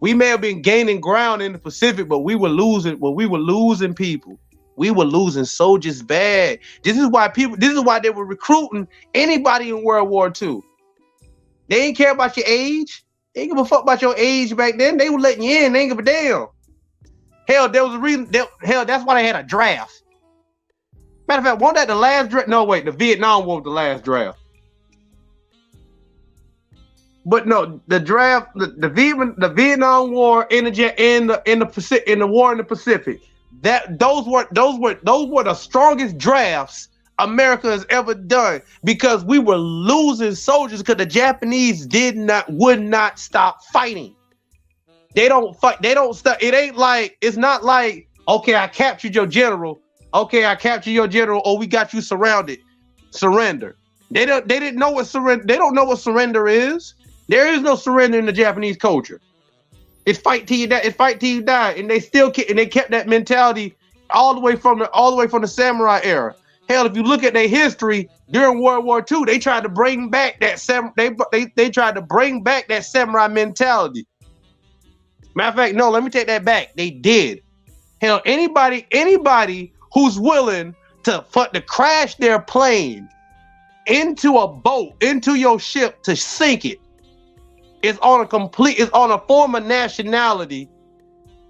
We may have been gaining ground in the Pacific, but we were losing. Well, we were losing people. We were losing soldiers bad. This is why they were recruiting anybody in World War II. They didn't care about your age. They didn't give a fuck about your age back then. They were letting you in. They didn't give a damn. Hell, there was a reason. Hell, that's why they had a draft. Matter of fact, wasn't that the last draft? No, wait, the Vietnam War was the last draft. But no, the draft, the Vietnam War in the war in the Pacific. Those were the strongest drafts America has ever done, because we were losing soldiers because the Japanese would not stop fighting. They don't fight. They don't stop. It's not like, okay, I captured your general. Okay, I captured your general. Oh, we got you surrounded. Surrender. They didn't know what surrender. They don't know what surrender is. There is no surrender in the Japanese culture. It's fight till you die. It's fight till you die, and they kept that mentality all the way from the samurai era. Hell, if you look at their history during World War II, they tried to bring back that samurai mentality. Matter of fact, no, let me take that back. They did. Hell, anybody who's willing to crash their plane into a boat, into your ship to sink it, is on a form of nationality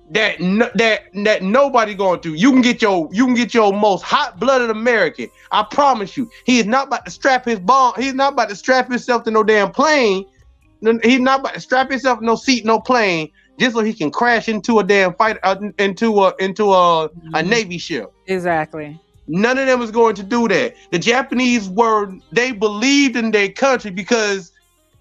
that nobody going through. You can get your most hot-blooded American. I promise you, he is not about to strap his bomb. He's not about to strap himself to no damn plane. He's not about to strap himself to no seat, no plane, just so he can crash into a damn fight, into a Navy ship. Exactly. None of them is going to do that. The Japanese they believed in their country because,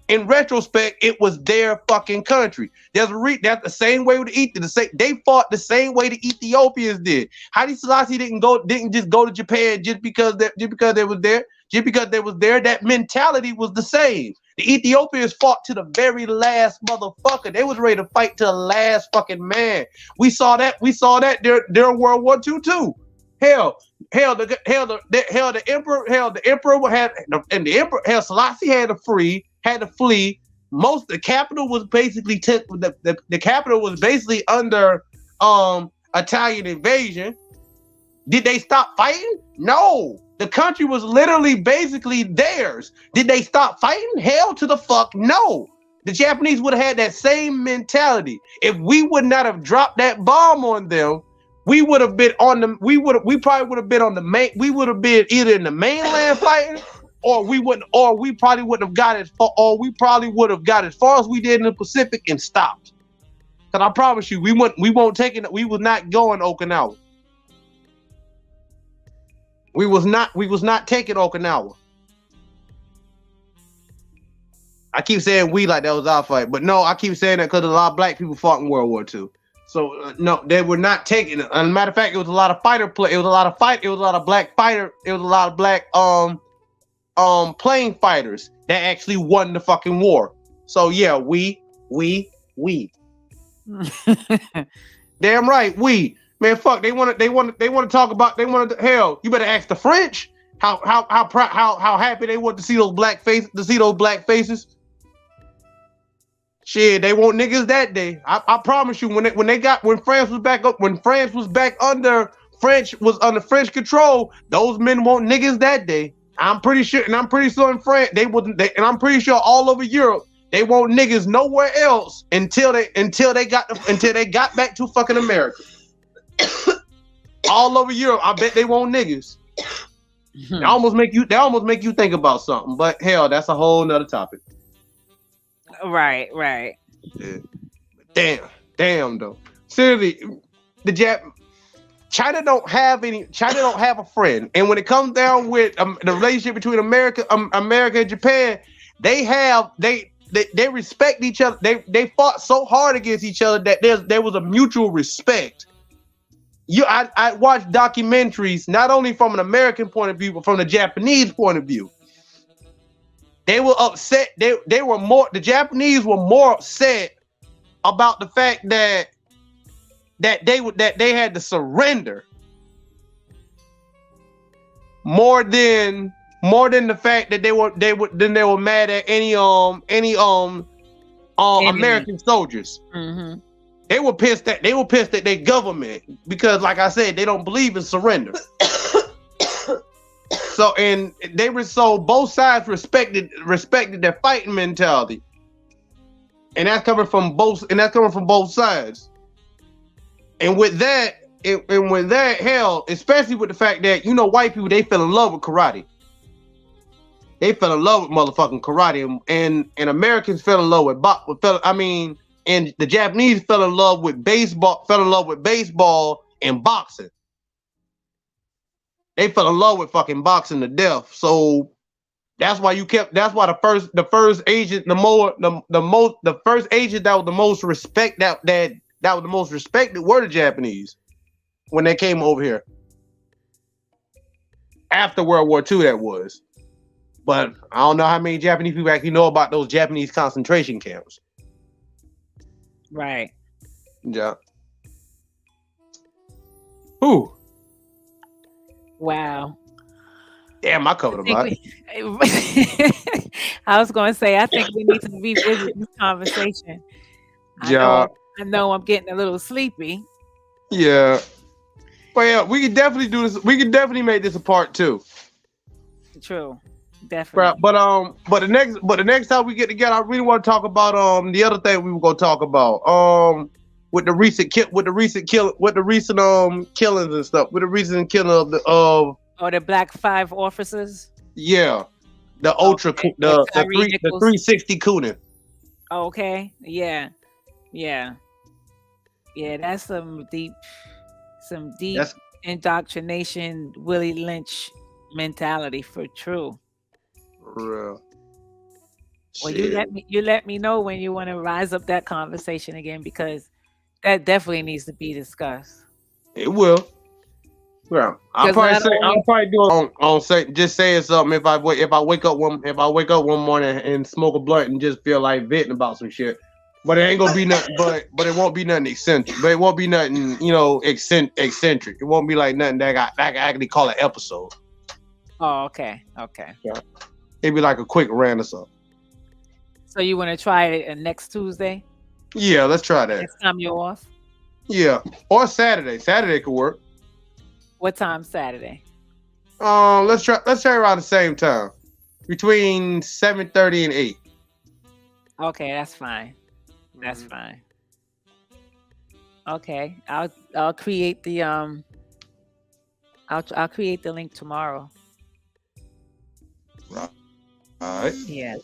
in retrospect, it was their fucking country. That's the same way with they fought the same way the Ethiopians did. Haile Selassie didn't just go to Japan just because they was there. Just because they was there, that mentality was the same. The Ethiopians fought to the very last motherfucker. They was ready to fight to the last fucking man. We saw that during World War II too. The emperor Selassie had to flee. The capital was basically the capital was basically under Italian invasion. Did they stop fighting? No. The country was literally basically theirs. Did they stop fighting? Hell to the fuck no. The Japanese would have had that same mentality. If we would not have dropped that bomb on them, we would have been on the we probably would have been on the main, we would have been either in the mainland fighting, or we probably wouldn't have got as far, or we probably would have got as far as we did in the Pacific and stopped. Cause I promise you, we won't take it, we was not going Okinawa. We was not taking Okinawa. I keep saying we like that was our fight, but no, I keep saying that because a lot of black people fought in World War II. So no, they were not taking it. As a matter of fact, it was a lot of fighter play. It was a lot of black fighter. It was a lot of black plane fighters that actually won the fucking war. So yeah, we. Damn right, we. Man, fuck. They want to talk about. Hell, you better ask the French how happy they want to see those black faces. Shit, they want niggas that day. I promise you, when France was back under French control, those men want niggas that day. I'm pretty sure in France and I'm pretty sure all over Europe they want niggas nowhere else until they got back to fucking America. All over Europe, I bet they want niggas. They almost make you think about something, but hell, that's a whole nother topic. Right. Yeah. Damn though. Seriously, China don't have a friend, and when it comes down with the relationship between America and Japan, they respect each other. They fought so hard against each other that there was a mutual respect. I watched documentaries not only from an American point of view, but from the Japanese point of view. They were upset. The Japanese were more upset about the fact that they had to surrender more than the fact that they were mad at any American soldiers. Mm-hmm. They were pissed at their government because, like I said, they don't believe in surrender. So both sides respected their fighting mentality, and that's coming from both sides. And with that, hell, especially with the fact that white people, they fell in love with karate. They fell in love with motherfucking karate, and Americans fell in love with and the Japanese fell in love with baseball and boxing. They fell in love with fucking boxing to death. So that's why the first agent that was the most respected were the Japanese when they came over here. After World War II, that was. But I don't know how many Japanese people actually know about those Japanese concentration camps. Right. Yeah. Ooh. Wow. Damn, I covered a lot. I was going to say, I think we need to revisit this conversation. I know I'm getting a little sleepy. Yeah. But yeah, we can definitely do this. We can definitely make this a part 2. True. Definitely. But the next time we get together, I really want to talk about the other thing we were going to talk about with the recent killings and stuff, with the recent killing of the Black 5 officers. Yeah, the the 360 Coonan. Okay, yeah, that's some deep indoctrination, Willie Lynch mentality for true. Real. Well, you let me know when you want to rise up that conversation again, because that definitely needs to be discussed. It will. Well, I'll probably do it on just saying something if I wake up one morning and smoke a blunt and just feel like venting about some shit. But it ain't gonna be nothing. But it won't be nothing eccentric. But it won't be nothing, eccentric. It won't be like nothing that I can actually call an episode. Oh, okay. Yeah. It'd be like a quick rant or something. So you want to try it next Tuesday? Yeah, let's try that. Next time you're off? Yeah, or Saturday. Saturday could work. What time Saturday? Let's try around the same time. Between 7:30 and 8. Okay, that's fine. That's Mhm. fine. Okay, I'll create the I'll create the link tomorrow. Right. Yeah,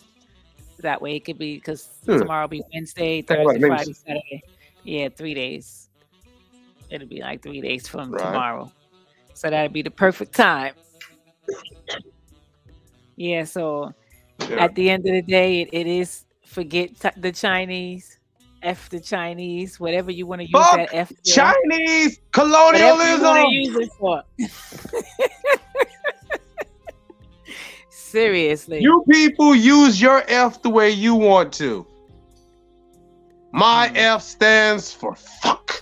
that way it could be because Hmm. tomorrow will be Wednesday, Think about Thursday, it. Maybe. Friday, Saturday. Yeah, 3 days. It'll be like 3 days from Right. tomorrow. So that'd be the perfect time. Yeah, so Yeah. at the end of the day, it is forget the Chinese, F the Chinese, whatever you want to use that Fuck F for, Chinese whatever you want to colonialism. use it for. Seriously. You people use your F the way you want to. My Mm. F stands for fuck.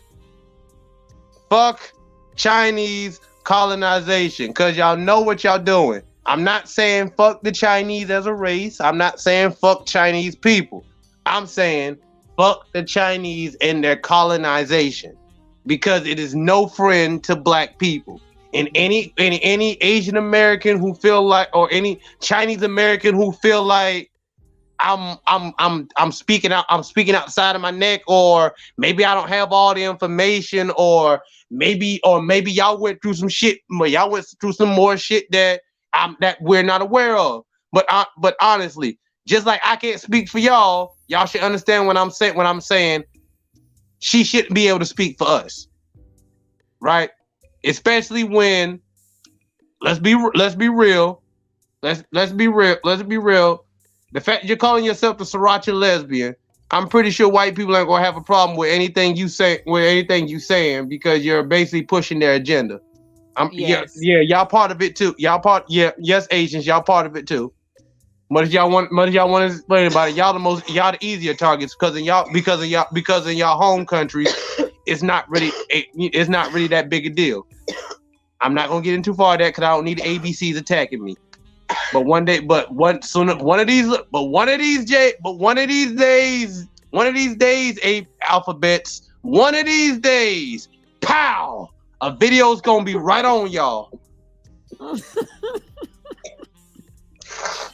Fuck Chinese colonization. Cause y'all know what y'all doing. I'm not saying fuck the Chinese as a race. I'm not saying fuck Chinese people. I'm saying fuck the Chinese and their colonization. Because it is no friend to black people. And any Asian American who feel like, or any Chinese American who feel like I'm speaking outside of my neck, or maybe I don't have all the information, or maybe y'all went through some shit, but y'all went through some more shit that we're not aware of. But honestly, just like I can't speak for y'all should understand when I'm saying she shouldn't be able to speak for us, right? Especially when let's be real. Let's be real. The fact you're calling yourself the sriracha lesbian, I'm pretty sure white people ain't gonna have a problem with anything you saying, because you're basically pushing their agenda. Yes. Y'all part of it too. Yes, Asians, y'all part of it too. What did y'all want to explain about it? Y'all the easier targets because in y'all home countries, it's not really that big a deal. I'm not gonna get into too far of that because I don't need the ABCs attacking me. But one of these days, alphabets. One of these days, pow! A video's gonna be right on y'all.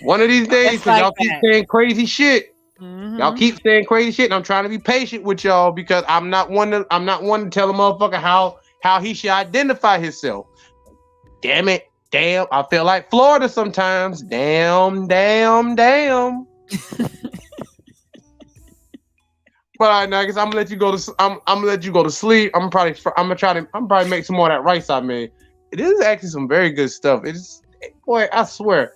One of these days, because y'all keep saying crazy shit. Mm-hmm. Y'all keep saying crazy shit, and I'm trying to be patient with y'all because I'm not one to tell a motherfucker how he should identify himself. Damn it. Damn, I feel like Florida sometimes. Damn. But all right, now, guess I'm gonna let you go to. I'm gonna let you go to sleep. I'm probably make some more of that rice I made. It is actually some very good stuff. It's, boy, I swear,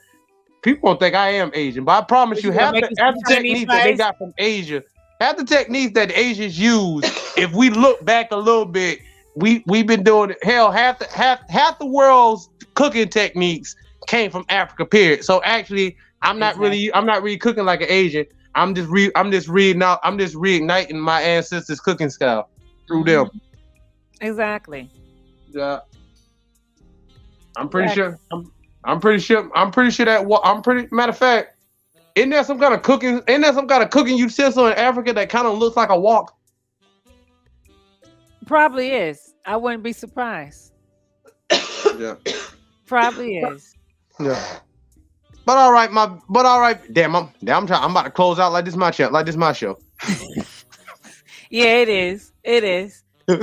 people don't think I am Asian, but I promise you, half the techniques that they got from Asia, half the techniques that the Asians use. If we look back a little bit, we've been doing it. Hell, half the world's cooking techniques came from Africa. Period. So actually, I'm not really cooking like an Asian. I'm just reigniting my ancestors' cooking style through them. Exactly. Yeah. I'm pretty sure. I'm pretty sure that. Matter of fact, isn't there some kind of cooking utensil in Africa that kind of looks like a wok? Probably is. I wouldn't be surprised. Yeah. Probably is. Yeah. But all right. Damn, I'm about to close out like this my show. Yeah, it is. You're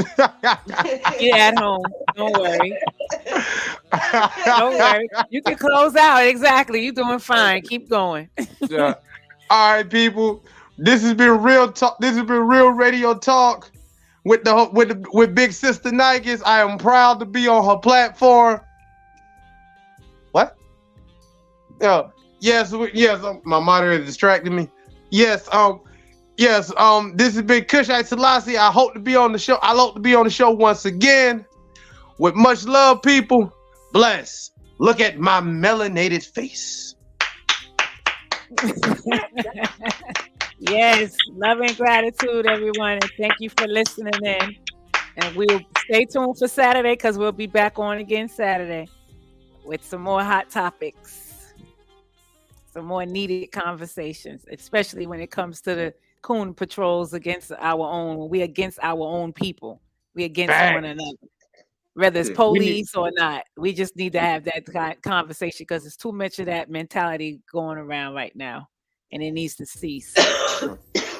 at home. Don't worry. Don't worry. You can close out. Exactly. You're doing fine. Keep going. Yeah. All right, people. This has been real talk. This has been real radio talk with Big Sister Nikes. I am proud to be on her platform. What? Yes. My moderator distracted me. Yes. This has been Kushite Selassie. I hope to be on the show. Once again. With much love, people. Bless. Look at my melanated face. Yes. Love and gratitude, everyone. And thank you for listening in. And we'll stay tuned for Saturday because we'll be back on again Saturday with some more hot topics. Some more needed conversations, especially when it comes to the coon patrols against our own. We're against our own people. We're against one another. whether it's Yeah, we need. police or not. We just need to have that conversation because there's too much of that mentality going around right now, and it needs to cease.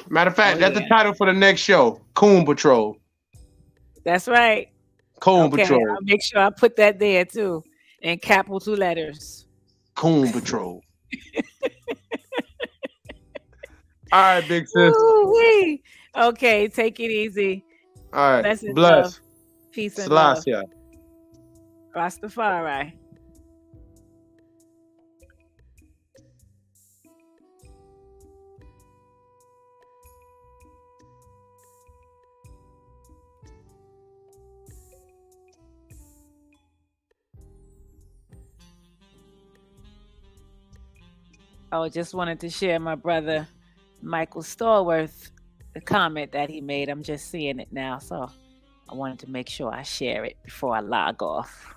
Matter of fact, Oh that's the yeah, title for the next show. Coon Patrol. that's right. Coon Okay, Patrol. I'll make sure I put that there too, in capital letters. Coon Patrol. All right, big sis. Woo-wee. Okay, take it easy. All right. Blessings, love, Bless. peace, and love. Selassie. Rastafari. Oh, just wanted to share my brother Michael Stallworth, the comment that he made. I'm just seeing it now, so I wanted to make sure I share it before I log off.